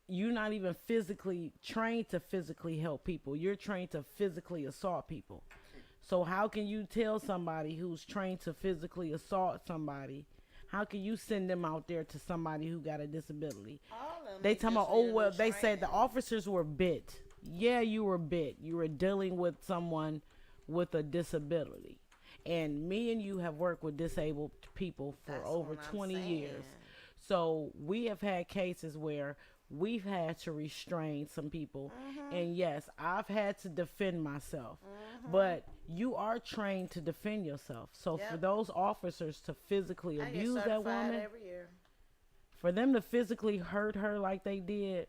[SPEAKER 3] you're not even physically trained to physically help people. You're trained to physically assault people. So how can you tell somebody who's trained to physically assault somebody, how can you send them out there to somebody who got a disability? They talking about, they said the officers were bit. Yeah, you were bit. You were dealing with someone with a disability. And me and you have worked with disabled people for over 20 years. So we have had cases where we've had to restrain some people. And yes, I've had to defend myself. But you are trained to defend yourself. So for those officers to physically abuse that woman,
[SPEAKER 4] every year.
[SPEAKER 3] For them to physically hurt her like they did,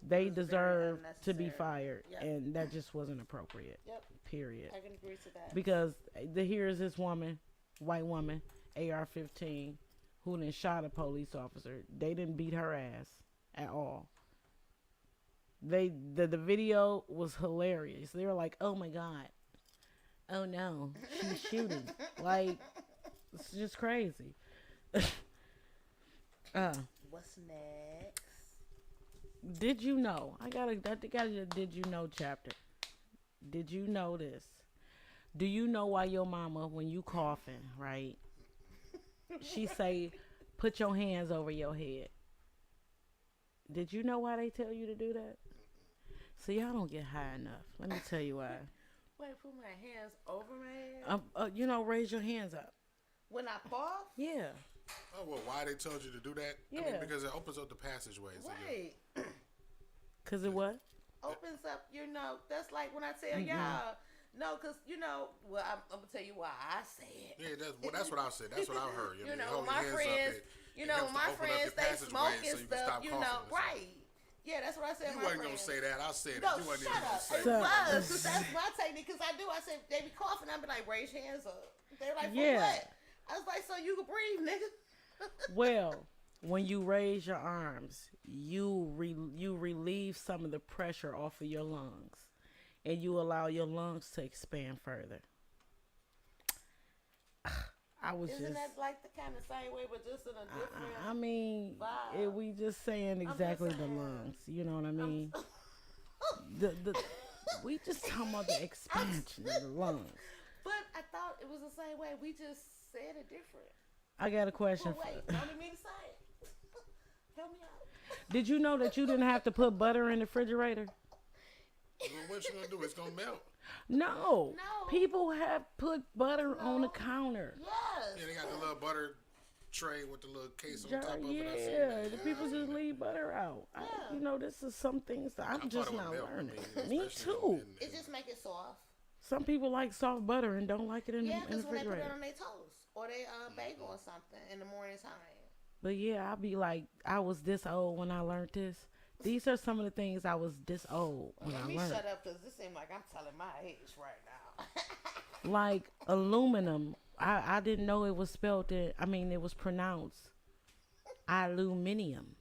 [SPEAKER 3] they deserve to be fired. And that just wasn't appropriate. Period.
[SPEAKER 4] I can agree to that.
[SPEAKER 3] Because here's this woman, white woman, AR-15, who then shot a police officer. They didn't beat her ass at all. The video was hilarious. They were like, "Oh my God, oh no, she's shooting!" Like, it's just crazy.
[SPEAKER 4] What's next?
[SPEAKER 3] Did you know? I got a did you know chapter. Did you know this? Do you know why your mama, when you coughing, right? she say, "Put your hands over your head." Did you know why they tell you to do that? See, y'all don't get high enough. Let me tell you why.
[SPEAKER 4] Wait, put my hands over my head?
[SPEAKER 3] Raise your hands up.
[SPEAKER 4] When I cough?
[SPEAKER 3] Yeah.
[SPEAKER 5] Oh, well, why they told you to do that? I mean,
[SPEAKER 3] Yeah.
[SPEAKER 5] because it opens up the passageways.
[SPEAKER 4] Right.
[SPEAKER 3] Cause it what?
[SPEAKER 4] Opens up, that's like when I tell y'all, no, because, well, I'm going to tell you why I say it.
[SPEAKER 5] Yeah, that's what I said. That's what I heard.
[SPEAKER 4] My friends, my friends, they smoke and stuff, right. Yeah, that's what I said.
[SPEAKER 5] You wasn't going to say that. I said
[SPEAKER 4] no,
[SPEAKER 5] it. You wasn't
[SPEAKER 4] shut
[SPEAKER 5] even going
[SPEAKER 4] up.
[SPEAKER 5] to say
[SPEAKER 4] It
[SPEAKER 5] that.
[SPEAKER 4] was, because that's my technique, because I said, they be coughing, I be like, raise your hands up. They're like, for
[SPEAKER 3] Yeah.
[SPEAKER 4] what? I was like, so you can breathe, nigga.
[SPEAKER 3] Well, when you raise your arms, you relieve some of the pressure off of your lungs, and you allow your lungs to expand further.
[SPEAKER 4] Isn't that like the kind of same way, but just in a different
[SPEAKER 3] I mean,
[SPEAKER 4] vibe?
[SPEAKER 3] we just saying exactly the
[SPEAKER 4] saying.
[SPEAKER 3] lungs. You know what I mean? We just talking about the expansion of the lungs.
[SPEAKER 4] But I thought it was the same way. We just said it different.
[SPEAKER 3] I got a question.
[SPEAKER 4] But wait, don't let me to say it. Help me out.
[SPEAKER 3] Did you know that you didn't have to put butter in the refrigerator?
[SPEAKER 5] Well, what you going to do? It's going to melt.
[SPEAKER 3] No.
[SPEAKER 4] No.
[SPEAKER 3] People have put butter on the counter.
[SPEAKER 4] Yes.
[SPEAKER 5] Yeah, they got the little butter tray with the little case on
[SPEAKER 3] Jar-
[SPEAKER 5] top of it. I seen
[SPEAKER 3] yeah,
[SPEAKER 5] that.
[SPEAKER 3] the people just leave butter out. This is some things that I'm
[SPEAKER 5] thought
[SPEAKER 3] just
[SPEAKER 5] it would
[SPEAKER 3] not
[SPEAKER 5] melt.
[SPEAKER 3] learning.
[SPEAKER 5] I mean,
[SPEAKER 3] Me
[SPEAKER 5] especially
[SPEAKER 3] too.
[SPEAKER 4] It just make it soft.
[SPEAKER 3] Some people like soft butter and don't like it in
[SPEAKER 4] Yeah,
[SPEAKER 3] the
[SPEAKER 4] because when they put
[SPEAKER 3] refrigerator.
[SPEAKER 4] it on their toast or they bagel or something in the morning time.
[SPEAKER 3] But yeah, I'll be like, I was this old when I learned this. These are some of the things I was this old when
[SPEAKER 4] Let
[SPEAKER 3] I
[SPEAKER 4] me
[SPEAKER 3] learned.
[SPEAKER 4] shut up because this seems like I'm telling my age right now.
[SPEAKER 3] Like aluminum, I didn't know it was spelled. It was pronounced aluminium.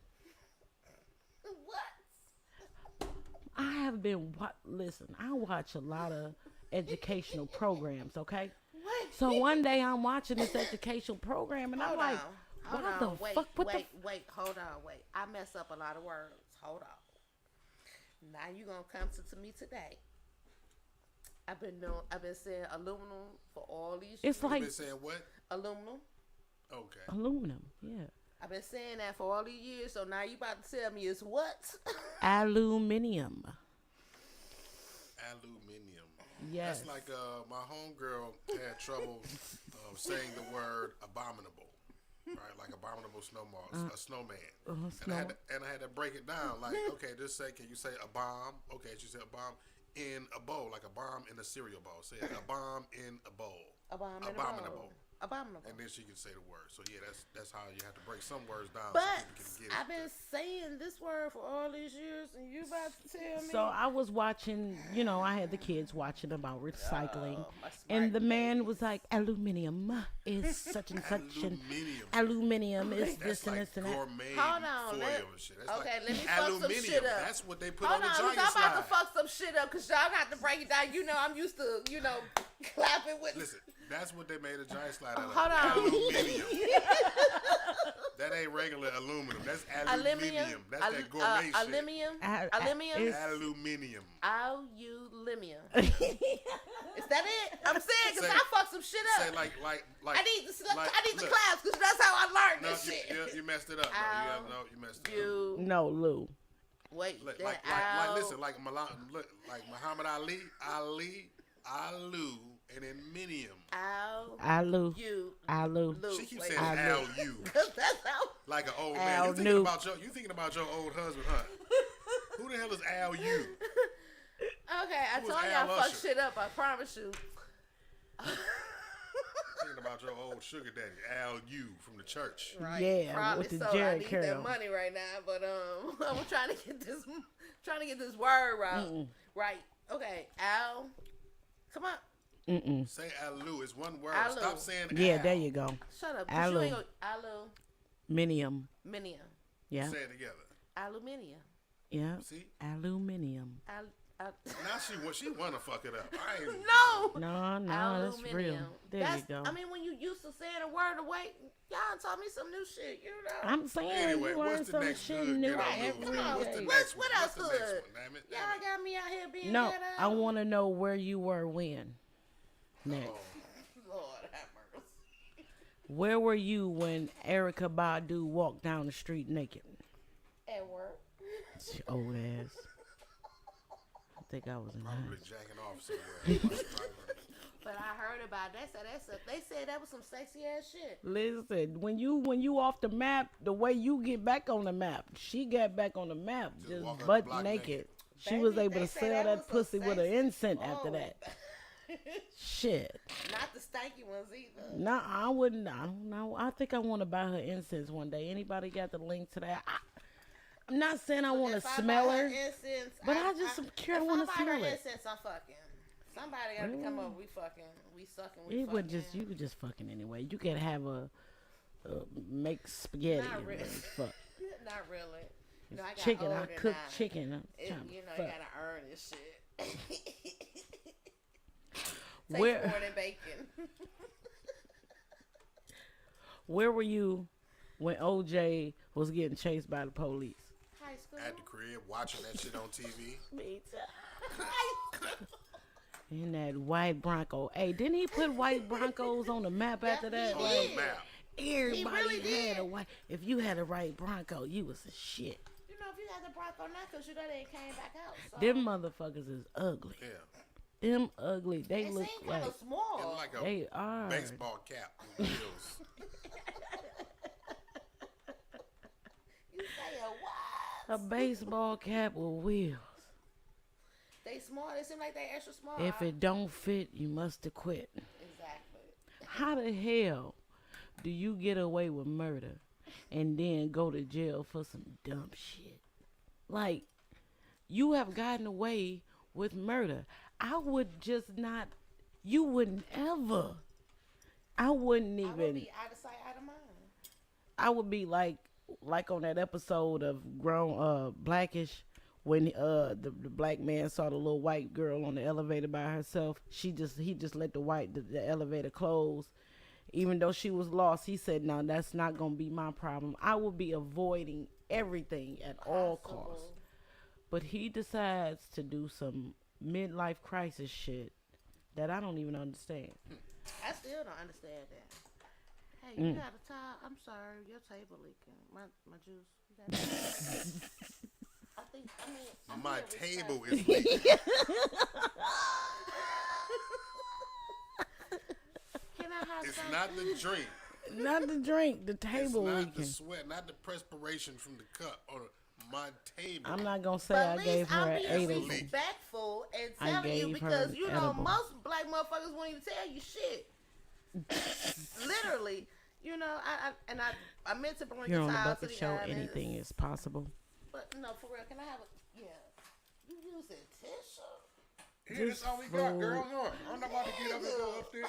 [SPEAKER 4] What?
[SPEAKER 3] I have been listen. I watch a lot of educational programs. Okay,
[SPEAKER 4] What?
[SPEAKER 3] so one day I'm watching this educational program and I'm
[SPEAKER 4] Hold
[SPEAKER 3] like,
[SPEAKER 4] on.
[SPEAKER 3] why the
[SPEAKER 4] Wait,
[SPEAKER 3] fuck? What
[SPEAKER 4] wait, hold on, wait. I mess up a lot of words. Hold on. Now you gonna come to me today. I've been saying aluminum for all these years.
[SPEAKER 3] It's
[SPEAKER 5] You
[SPEAKER 3] like
[SPEAKER 5] been saying what?
[SPEAKER 4] Aluminum.
[SPEAKER 5] Okay.
[SPEAKER 3] aluminum. Yeah,
[SPEAKER 4] I've been saying that for all these years, so now you about to tell me it's what?
[SPEAKER 3] aluminium.
[SPEAKER 5] Aluminium.
[SPEAKER 3] Yes.
[SPEAKER 5] That's like my homegirl had trouble saying the word abominable. Right, like abominable snowman, a snowman. And I had to break it down. Like, okay, just say, can you say a bomb? Okay, she said a bomb in a bowl, like a bomb in a cereal bowl. Say a bomb in a bowl.
[SPEAKER 4] Abominable. Abominable.
[SPEAKER 5] And then she can say the word. So yeah, that's how you have to break some words down.
[SPEAKER 4] But
[SPEAKER 5] so people can get it.
[SPEAKER 4] I've been saying this word for all these years, and you about to tell me?
[SPEAKER 3] So I was watching, I had the kids watching about recycling,
[SPEAKER 4] my
[SPEAKER 3] and
[SPEAKER 4] smart
[SPEAKER 3] the man was like, "Aluminium is such and such, and aluminium is
[SPEAKER 5] That's
[SPEAKER 3] this and
[SPEAKER 5] like
[SPEAKER 3] this and that."
[SPEAKER 5] gourmet
[SPEAKER 4] Hold on,
[SPEAKER 5] foil
[SPEAKER 4] let-
[SPEAKER 5] and shit. That's
[SPEAKER 4] okay,
[SPEAKER 5] like
[SPEAKER 4] let me fuck some
[SPEAKER 5] aluminium.
[SPEAKER 4] shit up.
[SPEAKER 5] That's what they put
[SPEAKER 4] Hold
[SPEAKER 5] on the
[SPEAKER 4] on,
[SPEAKER 5] giant
[SPEAKER 4] I'm about
[SPEAKER 5] slide.
[SPEAKER 4] to fuck some shit up because y'all got to break it down. I'm used to, clapping with.
[SPEAKER 5] Listen, that's what they made a giant slide out of.
[SPEAKER 4] Hold on.
[SPEAKER 5] Aluminium. That ain't regular aluminum. That's aluminium. That's that gourmet shit.
[SPEAKER 4] Aluminium. Aluminium.
[SPEAKER 3] it's-
[SPEAKER 5] Aluminium.
[SPEAKER 4] Aluminium. Is that it? I'm saying because
[SPEAKER 5] Say-
[SPEAKER 4] I fucked some shit
[SPEAKER 5] Say
[SPEAKER 4] up.
[SPEAKER 5] like
[SPEAKER 4] I need the
[SPEAKER 5] look.
[SPEAKER 4] class because that's how I learned
[SPEAKER 5] No,
[SPEAKER 4] this shit.
[SPEAKER 5] you messed it up. You messed it up.
[SPEAKER 4] You
[SPEAKER 3] No, Lou.
[SPEAKER 4] wait.
[SPEAKER 5] Like listen, like Muhammad Ali, Alu, and then Minium.
[SPEAKER 3] Alu.
[SPEAKER 4] You.
[SPEAKER 3] Alu.
[SPEAKER 4] Lou.
[SPEAKER 5] She keeps
[SPEAKER 4] Wait.
[SPEAKER 5] saying
[SPEAKER 3] Alu.
[SPEAKER 5] Al-U.
[SPEAKER 4] That's how.
[SPEAKER 5] Like an old man.
[SPEAKER 3] Al
[SPEAKER 5] You thinking about your old husband, huh? Who the hell is Al-U?
[SPEAKER 4] Okay, I
[SPEAKER 5] Who was
[SPEAKER 4] told
[SPEAKER 5] Al
[SPEAKER 4] y'all fuck
[SPEAKER 5] Usher?
[SPEAKER 4] shit up. I promise you.
[SPEAKER 5] Thinking about your old sugar daddy, Al-U from the church.
[SPEAKER 4] Right.
[SPEAKER 3] Yeah,
[SPEAKER 4] Probably
[SPEAKER 3] with the
[SPEAKER 4] so.
[SPEAKER 3] Jerry
[SPEAKER 4] I need
[SPEAKER 3] Carroll.
[SPEAKER 4] that money right now, but I'm trying to get this word right. Right. Okay. Al. Come on.
[SPEAKER 5] Say Al-U. It's one word.
[SPEAKER 4] Alu.
[SPEAKER 5] Stop saying
[SPEAKER 3] Yeah,
[SPEAKER 5] Al.
[SPEAKER 3] there you go.
[SPEAKER 4] Shut up. 'Cause you ain't gonna,
[SPEAKER 3] Aluminium.
[SPEAKER 4] aluminium.
[SPEAKER 3] Yeah,
[SPEAKER 5] Say it together.
[SPEAKER 4] Aluminium.
[SPEAKER 3] yeah.
[SPEAKER 5] See?
[SPEAKER 3] Aluminium.
[SPEAKER 5] Now she wanna fuck it up. I ain't
[SPEAKER 4] No.
[SPEAKER 3] No, that's real.
[SPEAKER 4] Aluminium.
[SPEAKER 3] There
[SPEAKER 4] That's,
[SPEAKER 3] you go.
[SPEAKER 4] I mean, when you used to saying a word away, y'all taught me some new shit.
[SPEAKER 3] I'm saying
[SPEAKER 5] Anyway,
[SPEAKER 3] you
[SPEAKER 5] what's
[SPEAKER 3] learn
[SPEAKER 5] the
[SPEAKER 3] some
[SPEAKER 5] next
[SPEAKER 3] shit
[SPEAKER 5] hood
[SPEAKER 3] new
[SPEAKER 5] ghetto
[SPEAKER 3] every
[SPEAKER 5] move?
[SPEAKER 4] Come on,
[SPEAKER 5] What's the
[SPEAKER 3] day.
[SPEAKER 5] next
[SPEAKER 4] what
[SPEAKER 5] one?
[SPEAKER 4] else
[SPEAKER 5] What's the next
[SPEAKER 4] hood?
[SPEAKER 5] one? Damn it.
[SPEAKER 4] Y'all got me out here being
[SPEAKER 3] No,
[SPEAKER 4] ghetto.
[SPEAKER 3] I want to know where you were when. Next.
[SPEAKER 5] Oh.
[SPEAKER 4] Lord have mercy.
[SPEAKER 3] Where were you when Erica Badu walked down the street naked?
[SPEAKER 4] At work.
[SPEAKER 3] She old ass. I think I was in
[SPEAKER 5] Probably
[SPEAKER 3] high.
[SPEAKER 5] jacking off somewhere.
[SPEAKER 4] But I heard about that. They said that was some sexy ass shit.
[SPEAKER 3] Listen, when you off the map, the way you get back on the map, she got back on the map just
[SPEAKER 5] walk up the
[SPEAKER 3] butt
[SPEAKER 5] block
[SPEAKER 3] naked.
[SPEAKER 5] naked.
[SPEAKER 3] She
[SPEAKER 4] Baby,
[SPEAKER 3] was able
[SPEAKER 4] they
[SPEAKER 3] to
[SPEAKER 4] say
[SPEAKER 3] sell
[SPEAKER 4] that
[SPEAKER 3] that
[SPEAKER 4] was some
[SPEAKER 3] pussy with an
[SPEAKER 4] sexy-
[SPEAKER 3] incense after
[SPEAKER 4] Oh.
[SPEAKER 3] that. Shit.
[SPEAKER 4] Not the stanky ones either.
[SPEAKER 3] No, I wouldn't. I don't know. I think I want to buy her incense one day. Anybody got the link to that? I'm not saying I want to
[SPEAKER 4] If I
[SPEAKER 3] smell
[SPEAKER 4] buy
[SPEAKER 3] her,
[SPEAKER 4] incense,
[SPEAKER 3] but I just want to
[SPEAKER 4] if I buy
[SPEAKER 3] smell
[SPEAKER 4] her
[SPEAKER 3] it.
[SPEAKER 4] incense, I'm fucking. Somebody got to come up. We fucking. We sucking. We
[SPEAKER 3] It
[SPEAKER 4] fucking.
[SPEAKER 3] would just you could just fucking anyway. You could have a make spaghetti
[SPEAKER 4] Not
[SPEAKER 3] and
[SPEAKER 4] really.
[SPEAKER 3] fuck.
[SPEAKER 4] Not really. You know, I got
[SPEAKER 3] Chicken. I
[SPEAKER 4] older
[SPEAKER 3] cook
[SPEAKER 4] now.
[SPEAKER 3] chicken. I'm
[SPEAKER 4] It,
[SPEAKER 3] trying to
[SPEAKER 4] you know,
[SPEAKER 3] fuck.
[SPEAKER 4] you gotta earn this shit. Takes
[SPEAKER 3] Where
[SPEAKER 4] more than bacon.
[SPEAKER 3] where were you when OJ was getting chased by the police?
[SPEAKER 4] High school.
[SPEAKER 5] At the crib, watching that shit on TV.
[SPEAKER 3] Me too.
[SPEAKER 4] High school.
[SPEAKER 3] In that white Bronco. Hey, didn't he put white Broncos on the map after that?
[SPEAKER 4] he
[SPEAKER 5] On
[SPEAKER 4] did.
[SPEAKER 5] the map.
[SPEAKER 3] Everybody
[SPEAKER 4] really
[SPEAKER 3] had
[SPEAKER 4] did.
[SPEAKER 3] a white. If you had a white Bronco, you was a shit.
[SPEAKER 4] You know, if you got the Bronco now, cause you know they ain't came back out. So.
[SPEAKER 3] Them motherfuckers is ugly.
[SPEAKER 5] Yeah.
[SPEAKER 3] Them ugly. They
[SPEAKER 4] They
[SPEAKER 3] look
[SPEAKER 4] seem kind
[SPEAKER 3] like
[SPEAKER 4] of small.
[SPEAKER 5] It's like a
[SPEAKER 3] they are.
[SPEAKER 5] baseball cap with wheels.
[SPEAKER 4] You say a what?
[SPEAKER 3] A baseball cap with wheels.
[SPEAKER 4] They small. They seem like they extra small.
[SPEAKER 3] If it don't fit, you must have quit.
[SPEAKER 4] Exactly.
[SPEAKER 3] How the hell do you get away with murder and then go to jail for some dumb shit? Like, you have gotten away with murder. I would just not, you wouldn't ever. I wouldn't
[SPEAKER 4] I would
[SPEAKER 3] even,
[SPEAKER 4] be out of sight, out of mind.
[SPEAKER 3] I would be like on that episode of Blackish when the black man saw the little white girl on the elevator by herself. He just let the elevator close. Even though she was lost, he said, no, that's not going to be my problem. I will be avoiding everything at all costs. But he decides to do some midlife crisis shit that I don't even understand.
[SPEAKER 4] I still don't understand that. Hey, you got a towel? I'm sorry, your table leaking. My juice. You got I'm
[SPEAKER 5] My
[SPEAKER 4] here,
[SPEAKER 5] table
[SPEAKER 4] respect.
[SPEAKER 5] is leaking.
[SPEAKER 4] Can I have
[SPEAKER 5] It's
[SPEAKER 4] some?
[SPEAKER 5] not the drink.
[SPEAKER 3] Not the drink, the
[SPEAKER 5] It's
[SPEAKER 3] table
[SPEAKER 5] not
[SPEAKER 3] leaking.
[SPEAKER 5] the sweat, not the perspiration from the cup or my table.
[SPEAKER 3] I'm not going to say
[SPEAKER 4] But
[SPEAKER 3] I
[SPEAKER 4] at
[SPEAKER 3] gave
[SPEAKER 4] least
[SPEAKER 3] her
[SPEAKER 4] I'm
[SPEAKER 3] an
[SPEAKER 4] being
[SPEAKER 3] edible.
[SPEAKER 4] respectful and
[SPEAKER 3] I
[SPEAKER 4] telling you
[SPEAKER 3] gave her
[SPEAKER 4] because
[SPEAKER 3] an
[SPEAKER 4] you know
[SPEAKER 3] edible.
[SPEAKER 4] most black motherfuckers won't even tell you shit. Literally, you know. I meant to bring
[SPEAKER 3] Here
[SPEAKER 4] a
[SPEAKER 3] on the
[SPEAKER 4] towel to
[SPEAKER 3] Bucket
[SPEAKER 4] the
[SPEAKER 3] Show,
[SPEAKER 4] honest.
[SPEAKER 3] anything is possible.
[SPEAKER 4] But no, for real, can I have a? Yeah, you using tissue?
[SPEAKER 5] Here, that's all we got, girl. No, I'm not about to get up and go upstairs.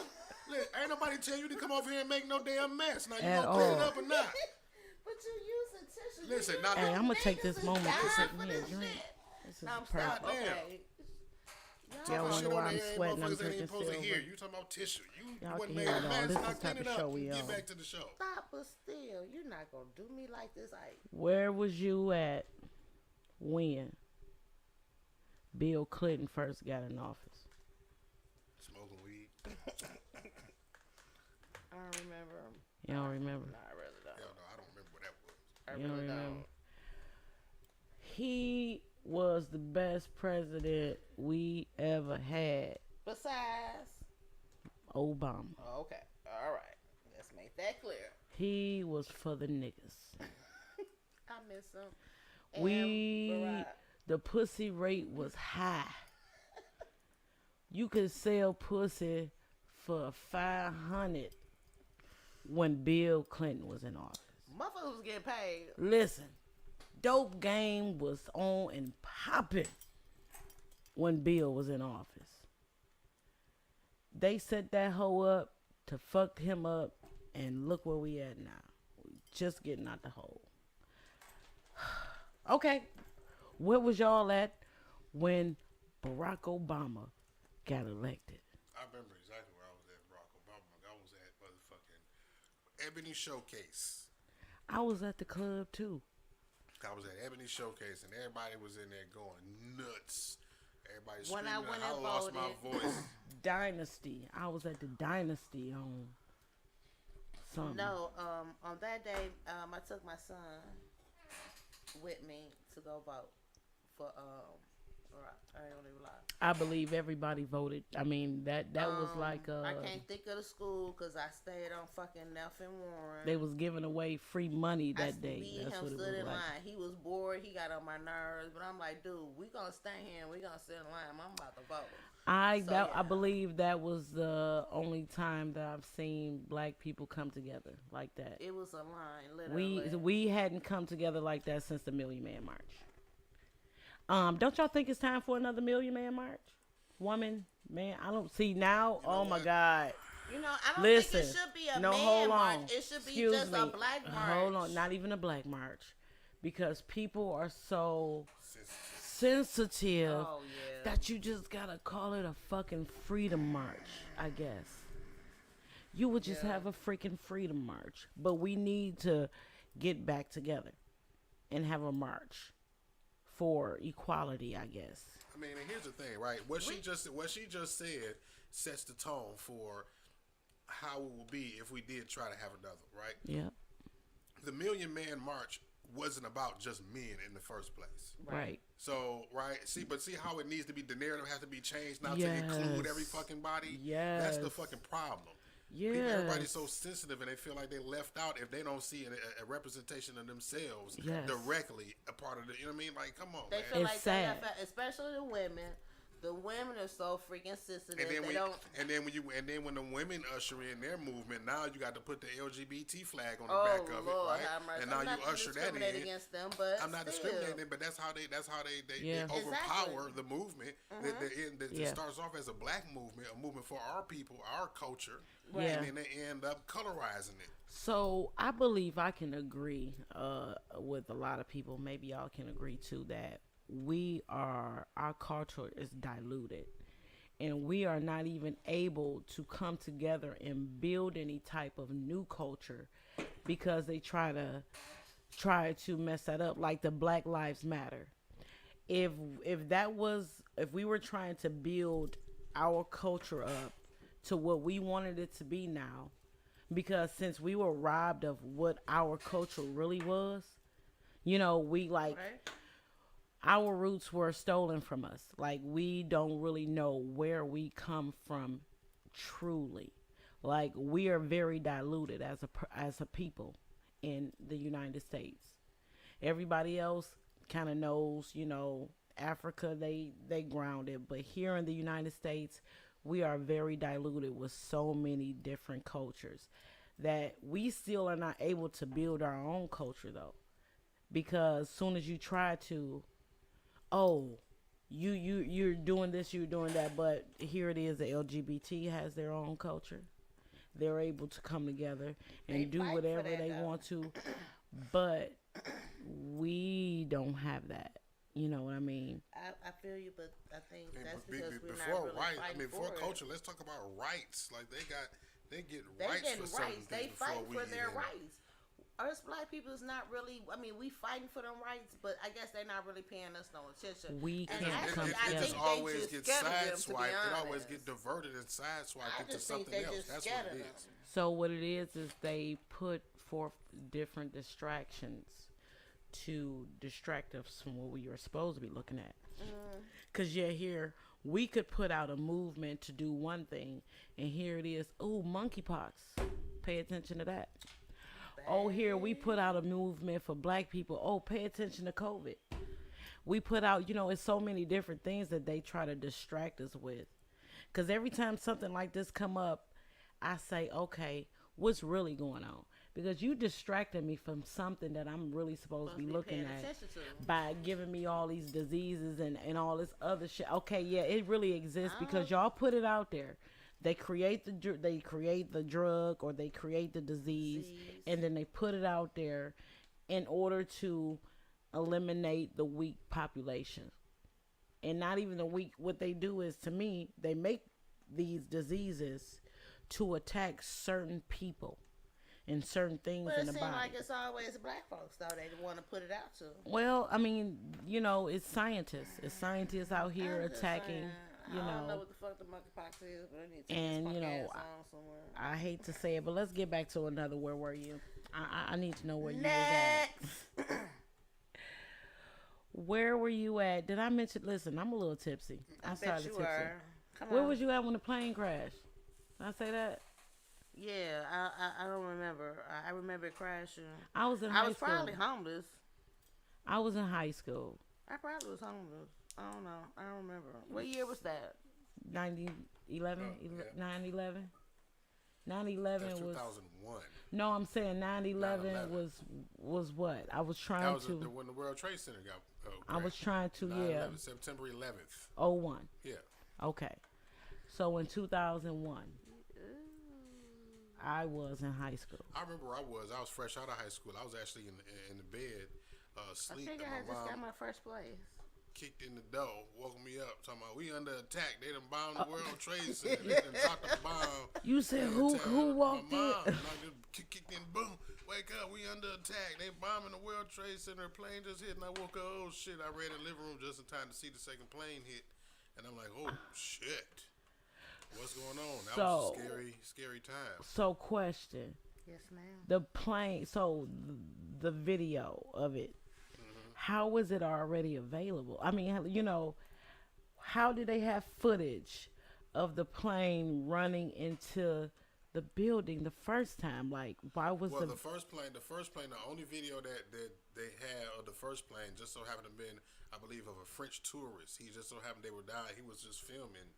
[SPEAKER 5] Look, ain't nobody tell you to come over here and make no damn mess. Now, you
[SPEAKER 3] At
[SPEAKER 5] gonna clean it
[SPEAKER 3] all.
[SPEAKER 5] up or not?
[SPEAKER 4] But you using tissue?
[SPEAKER 5] Listen,
[SPEAKER 4] You
[SPEAKER 5] now,
[SPEAKER 4] know
[SPEAKER 3] Hey, I'm going to take
[SPEAKER 4] niggas
[SPEAKER 3] this
[SPEAKER 4] is
[SPEAKER 3] moment to
[SPEAKER 4] dying
[SPEAKER 3] sit
[SPEAKER 4] for
[SPEAKER 3] here and
[SPEAKER 4] this
[SPEAKER 3] drink.
[SPEAKER 4] shit.
[SPEAKER 3] This is
[SPEAKER 4] No, I'm
[SPEAKER 3] perfect.
[SPEAKER 4] stop.
[SPEAKER 5] Goddamn.
[SPEAKER 4] Okay.
[SPEAKER 3] Y'all
[SPEAKER 5] Talking
[SPEAKER 3] wonder
[SPEAKER 5] shit
[SPEAKER 3] why
[SPEAKER 5] on
[SPEAKER 3] I'm
[SPEAKER 5] the air,
[SPEAKER 3] sweating, I'm
[SPEAKER 5] motherfuckers ain't
[SPEAKER 3] drinking
[SPEAKER 5] even supposed to
[SPEAKER 3] silver.
[SPEAKER 5] hear. You talking about tissue. You
[SPEAKER 3] Y'all
[SPEAKER 5] wasn't
[SPEAKER 3] can
[SPEAKER 5] made
[SPEAKER 3] hear
[SPEAKER 5] a
[SPEAKER 3] it all.
[SPEAKER 5] mess.
[SPEAKER 3] This
[SPEAKER 5] Now
[SPEAKER 3] is the
[SPEAKER 5] clean
[SPEAKER 3] type
[SPEAKER 5] it
[SPEAKER 3] of
[SPEAKER 5] up
[SPEAKER 3] show
[SPEAKER 5] and
[SPEAKER 3] we
[SPEAKER 5] get
[SPEAKER 3] on.
[SPEAKER 5] back to the show.
[SPEAKER 4] Stop, but still, you're not gonna do me like this.
[SPEAKER 3] Where was you at when Bill Clinton first got in office?
[SPEAKER 5] Smoking weed.
[SPEAKER 4] I don't remember.
[SPEAKER 3] You don't remember?
[SPEAKER 4] No, I really don't.
[SPEAKER 5] Hell no, I don't remember what that was.
[SPEAKER 4] I
[SPEAKER 3] You don't
[SPEAKER 4] really
[SPEAKER 3] remember?
[SPEAKER 4] don't.
[SPEAKER 3] He was the best president we ever had.
[SPEAKER 4] Besides,
[SPEAKER 3] Obama.
[SPEAKER 4] oh, okay, all right. Let's make that clear.
[SPEAKER 3] He was for the niggas.
[SPEAKER 4] I miss him. And
[SPEAKER 3] We,
[SPEAKER 4] Barack.
[SPEAKER 3] the pussy rate was high. You could sell pussy for 500 when Bill Clinton was in office.
[SPEAKER 4] Motherfuckers was getting paid.
[SPEAKER 3] Listen, dope game was on and popping when Bill was in office. They set that hoe up to fuck him up, and look where we at now. We just getting out the hole. Okay, where was y'all at when Barack Obama got elected?
[SPEAKER 5] I remember exactly where I was at, Barack Obama. I was at motherfucking Ebony Showcase.
[SPEAKER 3] I was at the club too.
[SPEAKER 5] I was at Ebony Showcase, and everybody was in there going nuts. Everybody
[SPEAKER 4] When
[SPEAKER 5] screaming,
[SPEAKER 4] I went and
[SPEAKER 5] lost my
[SPEAKER 4] voted.
[SPEAKER 5] voice.
[SPEAKER 3] Dynasty. I was at the Dynasty on something.
[SPEAKER 4] No, on that day, I took my son with me to go vote for I don't even lie.
[SPEAKER 3] I believe everybody voted. I mean that was like
[SPEAKER 4] I can't think of the school because I stayed on fucking Nelson Warren.
[SPEAKER 3] they was giving away free money
[SPEAKER 4] I
[SPEAKER 3] that day.
[SPEAKER 4] me and
[SPEAKER 3] That's
[SPEAKER 4] him
[SPEAKER 3] what it
[SPEAKER 4] stood
[SPEAKER 3] was
[SPEAKER 4] in
[SPEAKER 3] like.
[SPEAKER 4] line. He was bored. He got on my nerves, but I'm like, dude, we gonna stay here and we gonna sit in line. I'm about to vote.
[SPEAKER 3] I
[SPEAKER 4] Yeah.
[SPEAKER 3] believe that was the only time that I've seen black people come together like that.
[SPEAKER 4] It was a line, literally.
[SPEAKER 3] We hadn't come together like that since the Million Man March. Don't y'all think it's time for another Million Man March? Woman, man, I don't see now.
[SPEAKER 5] You know
[SPEAKER 3] Oh my
[SPEAKER 5] what?
[SPEAKER 3] God.
[SPEAKER 4] You know, I don't
[SPEAKER 3] Listen,
[SPEAKER 4] think it should be a
[SPEAKER 3] no,
[SPEAKER 4] man
[SPEAKER 3] hold
[SPEAKER 4] march.
[SPEAKER 3] on.
[SPEAKER 4] It should be
[SPEAKER 3] Excuse
[SPEAKER 4] just
[SPEAKER 3] me.
[SPEAKER 4] a black march.
[SPEAKER 3] Hold on, not even a black march, because people are so sensitive
[SPEAKER 4] Oh yeah.
[SPEAKER 3] that you just gotta call it a fucking freedom march. I guess you would just
[SPEAKER 4] Yeah.
[SPEAKER 3] have a freaking freedom march, but we need to get back together and have a march for equality. I guess.
[SPEAKER 5] I mean, and here's the thing, right? What she just said sets the tone for how it will be if we did try to have another, right?
[SPEAKER 3] Yeah.
[SPEAKER 5] The Million Man March wasn't about just men in the first place.
[SPEAKER 3] Right.
[SPEAKER 5] So, right, see how it needs to be, the narrative has to be changed now to
[SPEAKER 3] Yes.
[SPEAKER 5] include every fucking body?
[SPEAKER 3] Yes.
[SPEAKER 5] That's the fucking problem.
[SPEAKER 3] Yeah.
[SPEAKER 5] Everybody's so sensitive and they feel like they left out if they don't see a representation of themselves
[SPEAKER 3] Yes.
[SPEAKER 5] directly a part of the, you know what I mean? Like, come on,
[SPEAKER 4] They
[SPEAKER 5] man.
[SPEAKER 4] feel
[SPEAKER 3] It's
[SPEAKER 4] like
[SPEAKER 3] sad.
[SPEAKER 4] they left out, especially the women. The women are so freaking sensitive.
[SPEAKER 5] And then
[SPEAKER 4] They don't.
[SPEAKER 5] when the women usher in their movement, now you got to put the LGBT flag on the
[SPEAKER 4] Oh
[SPEAKER 5] back of
[SPEAKER 4] Lord,
[SPEAKER 5] it, right?
[SPEAKER 4] have mercy.
[SPEAKER 5] And now
[SPEAKER 4] I'm not
[SPEAKER 5] you usher that
[SPEAKER 4] discriminate
[SPEAKER 5] in.
[SPEAKER 4] against them, but
[SPEAKER 5] I'm not
[SPEAKER 4] still.
[SPEAKER 5] discriminating, but that's how they
[SPEAKER 3] Yeah.
[SPEAKER 5] overpower
[SPEAKER 4] Exactly.
[SPEAKER 5] the movement. That
[SPEAKER 3] Yeah.
[SPEAKER 5] starts off as a black movement, a movement for our people, our culture,
[SPEAKER 3] Right.
[SPEAKER 5] and then they end up colorizing it.
[SPEAKER 3] So I believe I can agree with a lot of people. Maybe y'all can agree too that our culture is diluted, and we are not even able to come together and build any type of new culture because they try to mess that up, like the Black Lives Matter. If we were trying to build our culture up to what we wanted it to be now, because since we were robbed of what our culture really was, we like
[SPEAKER 4] Right?
[SPEAKER 3] our roots were stolen from us. Like, we don't really know where we come from truly. Like, we are very diluted as a people in the United States. Everybody else kind of knows, Africa, they grounded, but here in the United States, we are very diluted with so many different cultures that we still are not able to build our own culture, though, because soon as you try to, you're doing this, you're doing that, but here it is, the LGBT has their own culture. They're able to come together and
[SPEAKER 4] They
[SPEAKER 3] do
[SPEAKER 4] fight for
[SPEAKER 3] whatever
[SPEAKER 4] that,
[SPEAKER 3] they
[SPEAKER 4] though.
[SPEAKER 3] want to, but we don't have that. You know what I mean?
[SPEAKER 4] I feel you, but I think
[SPEAKER 5] I mean,
[SPEAKER 4] that's
[SPEAKER 5] be-
[SPEAKER 4] because
[SPEAKER 5] be-
[SPEAKER 4] we're
[SPEAKER 5] before
[SPEAKER 4] not really
[SPEAKER 5] right,
[SPEAKER 4] fighting
[SPEAKER 5] before
[SPEAKER 4] for
[SPEAKER 5] culture,
[SPEAKER 4] it.
[SPEAKER 5] let's talk about rights. Like they get
[SPEAKER 4] They
[SPEAKER 5] rights
[SPEAKER 4] getting
[SPEAKER 5] for certain
[SPEAKER 4] rights. They
[SPEAKER 5] things
[SPEAKER 4] fight
[SPEAKER 5] before
[SPEAKER 4] for
[SPEAKER 5] we
[SPEAKER 4] their
[SPEAKER 5] even-
[SPEAKER 4] rights. Us black people is not really. I mean, we fighting for them rights, but I guess they're not really paying us no attention.
[SPEAKER 3] We
[SPEAKER 4] And
[SPEAKER 3] can't
[SPEAKER 4] actually,
[SPEAKER 3] come
[SPEAKER 4] I
[SPEAKER 5] It
[SPEAKER 3] together.
[SPEAKER 5] just
[SPEAKER 4] think they
[SPEAKER 5] always
[SPEAKER 4] just
[SPEAKER 5] gets
[SPEAKER 4] scared of them, to be
[SPEAKER 5] sideswiped. It always
[SPEAKER 4] honest.
[SPEAKER 5] gets diverted and sideswiped
[SPEAKER 4] I
[SPEAKER 5] into
[SPEAKER 4] just think
[SPEAKER 5] something
[SPEAKER 4] they
[SPEAKER 5] else.
[SPEAKER 4] just
[SPEAKER 5] That's
[SPEAKER 4] scared
[SPEAKER 5] what
[SPEAKER 4] of
[SPEAKER 5] it
[SPEAKER 4] them.
[SPEAKER 5] is.
[SPEAKER 3] So what it is they put forth different distractions to distract us from what we were supposed to be looking at. Because here we could put out a movement to do one thing, and here it is, monkeypox. Pay attention to that. Oh, here we put out a movement for black people. Oh, pay attention to COVID. We put out, it's so many different things that they try to distract us with. Because every time something like this come up, I say, okay, what's really going on? Because you distracted me from something that I'm really supposed to be looking
[SPEAKER 4] paying
[SPEAKER 3] at
[SPEAKER 4] attention to.
[SPEAKER 3] by giving me all these diseases and all this other shit. Okay, yeah, it really exists because y'all put it out there. They create the drug or they create the disease, and then they put it out there in order to eliminate the weak population. And not even the weak. What they do is, to me, they make these diseases to attack certain people and certain things
[SPEAKER 4] But
[SPEAKER 3] in
[SPEAKER 4] it
[SPEAKER 3] the
[SPEAKER 4] seems
[SPEAKER 3] body.
[SPEAKER 4] like it's always black folks though they want to put it out to.
[SPEAKER 3] Well, I mean, it's scientists. It's scientists out here
[SPEAKER 4] I'm just
[SPEAKER 3] attacking.
[SPEAKER 4] saying,
[SPEAKER 3] You
[SPEAKER 4] I don't know
[SPEAKER 3] know,
[SPEAKER 4] what the fuck the monkeypox is, but I need to take
[SPEAKER 3] and
[SPEAKER 4] this
[SPEAKER 3] you
[SPEAKER 4] punk
[SPEAKER 3] know,
[SPEAKER 4] ass on somewhere.
[SPEAKER 3] I hate to say it, but let's get back to another. Where were you? I need to know where you was
[SPEAKER 4] Next.
[SPEAKER 3] at. Where were you at? Did I mention? Listen, I'm a little tipsy. I
[SPEAKER 4] bet
[SPEAKER 3] started
[SPEAKER 4] you
[SPEAKER 3] tipsy.
[SPEAKER 4] are. Come
[SPEAKER 3] Where
[SPEAKER 4] on.
[SPEAKER 3] was you at when the plane crashed? Did I say that?
[SPEAKER 4] Yeah, I don't remember. I remember it crashing.
[SPEAKER 3] I was in
[SPEAKER 4] I
[SPEAKER 3] high
[SPEAKER 4] was
[SPEAKER 3] school.
[SPEAKER 4] probably homeless.
[SPEAKER 3] I was in high school.
[SPEAKER 4] I probably was homeless. I don't know. I don't remember. What year was that?
[SPEAKER 3] 9/11,
[SPEAKER 5] yeah.
[SPEAKER 3] 9/11.
[SPEAKER 5] That's
[SPEAKER 3] 9/11 was
[SPEAKER 5] 2001.
[SPEAKER 3] no. I'm saying 9/11
[SPEAKER 5] 9/11.
[SPEAKER 3] was what I was
[SPEAKER 5] That
[SPEAKER 3] trying
[SPEAKER 5] was
[SPEAKER 3] to.
[SPEAKER 5] when the World Trade Center got.
[SPEAKER 3] I was trying to
[SPEAKER 5] 9/11, September 11th.
[SPEAKER 3] 01.
[SPEAKER 5] Yeah.
[SPEAKER 3] Okay, so in 2001, I was in high school.
[SPEAKER 5] I remember I was fresh out of high school. I was actually in the bed,
[SPEAKER 4] I
[SPEAKER 5] asleep.
[SPEAKER 4] think
[SPEAKER 5] And
[SPEAKER 4] I had
[SPEAKER 5] my
[SPEAKER 4] just got
[SPEAKER 5] mom
[SPEAKER 4] my first place.
[SPEAKER 5] kicked in the door, woke me up, talking about we under attack. They done bombed the World Trade Center. They done dropped a bomb.
[SPEAKER 3] You said who walked
[SPEAKER 5] my mom,
[SPEAKER 3] in?
[SPEAKER 5] like, kicked in, boom, wake up, we under attack. They bombing the World Trade Center. A plane just hit, and I woke up. Oh shit! I ran in the living room just in time to see the second plane hit, and I'm like, oh shit, what's going on? That was a scary time.
[SPEAKER 3] So question.
[SPEAKER 4] Yes, ma'am.
[SPEAKER 3] The plane, so the video of it, how was it already available? I mean, you know, how did they have footage of the plane running into the building the first time? Like, why was
[SPEAKER 5] Well, the first plane, the only video that they had of the first plane just so happened to have been, I believe, of a French tourist. He just so happened they were down. He was just filming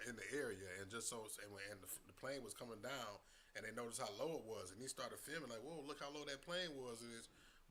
[SPEAKER 5] in the area, and just so and the plane was coming down, and they noticed how low it was, and he started filming like, whoa, look how low that plane was, and it's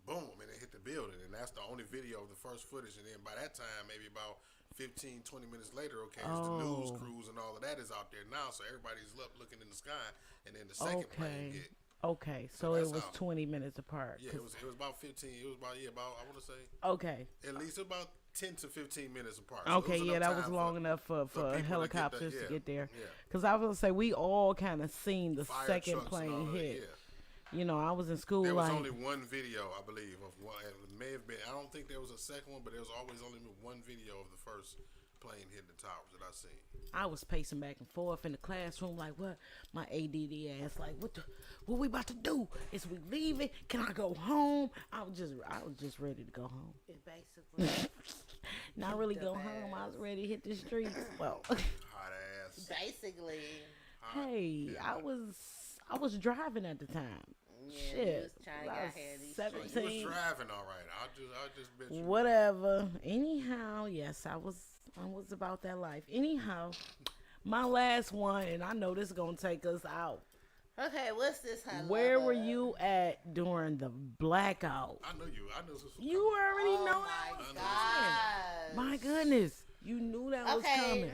[SPEAKER 5] boom, and it hit the building, and that's the only video of the first footage. And then by that time, maybe about 15, 20 minutes later, okay, it's the news crews and all of that is out there now, so everybody's up looking in the sky, and then the second plane hit.
[SPEAKER 3] Okay, so it was 20 minutes apart.
[SPEAKER 5] Yeah, it was about 15. It was about I want to say.
[SPEAKER 3] Okay.
[SPEAKER 5] At least about 10 to 15 minutes apart.
[SPEAKER 3] Okay,
[SPEAKER 5] So
[SPEAKER 3] yeah, that was
[SPEAKER 5] time
[SPEAKER 3] long enough for
[SPEAKER 5] people
[SPEAKER 3] helicopters to get there.
[SPEAKER 5] Yeah.
[SPEAKER 3] Because I was gonna say we all kind of seen the
[SPEAKER 5] Fire
[SPEAKER 3] second
[SPEAKER 5] trucks and all
[SPEAKER 3] plane
[SPEAKER 5] that,
[SPEAKER 3] hit.
[SPEAKER 5] yeah.
[SPEAKER 3] You know, I was in school.
[SPEAKER 5] There was
[SPEAKER 3] like,
[SPEAKER 5] only one video, I believe, of one. It may have been. I don't think there was a second one, but there was always only one video of the first plane hitting the towers that I seen.
[SPEAKER 3] I was pacing back and forth in the classroom, like, what? My ADD ass, like, what we about to do? Is we leaving? Can I go home? I was just ready to go home.
[SPEAKER 4] It basically.
[SPEAKER 3] Not really go home. I was ready to hit the streets. Well,
[SPEAKER 5] Hot ass.
[SPEAKER 4] Basically.
[SPEAKER 3] hey, I was driving at the time.
[SPEAKER 4] Yeah,
[SPEAKER 3] Shit,
[SPEAKER 4] you was trying to
[SPEAKER 3] I
[SPEAKER 4] get
[SPEAKER 3] was
[SPEAKER 4] ahead of these
[SPEAKER 3] 17.
[SPEAKER 5] So you was driving all right. I just bet you.
[SPEAKER 3] Whatever. Anyhow, yes, I was about that life. Anyhow, my last one, and I know this is gonna take us out.
[SPEAKER 4] Okay, what's this?
[SPEAKER 3] Where were you at during the blackout?
[SPEAKER 5] I know you. I know this was
[SPEAKER 3] You already know
[SPEAKER 4] Oh
[SPEAKER 3] that
[SPEAKER 4] my
[SPEAKER 3] was coming.
[SPEAKER 4] god.
[SPEAKER 3] My goodness, you knew that was coming.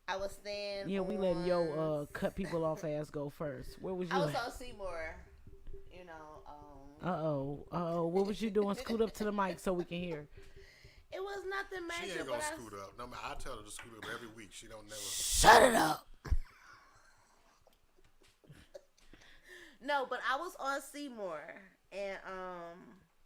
[SPEAKER 4] I was staying.
[SPEAKER 3] Yeah, we letting yo cut people off ass go first. Where was you?
[SPEAKER 4] I was
[SPEAKER 3] at?
[SPEAKER 4] on Seymour. You know.
[SPEAKER 3] Uh-oh. What was you doing? Scoot up to the mic so we can hear.
[SPEAKER 4] It was nothing major.
[SPEAKER 5] She ain't gonna
[SPEAKER 4] but
[SPEAKER 5] scoot up. No, I tell her to scoot up every week. She don't never.
[SPEAKER 3] Shut it up.
[SPEAKER 4] No, but I was on Seymour, and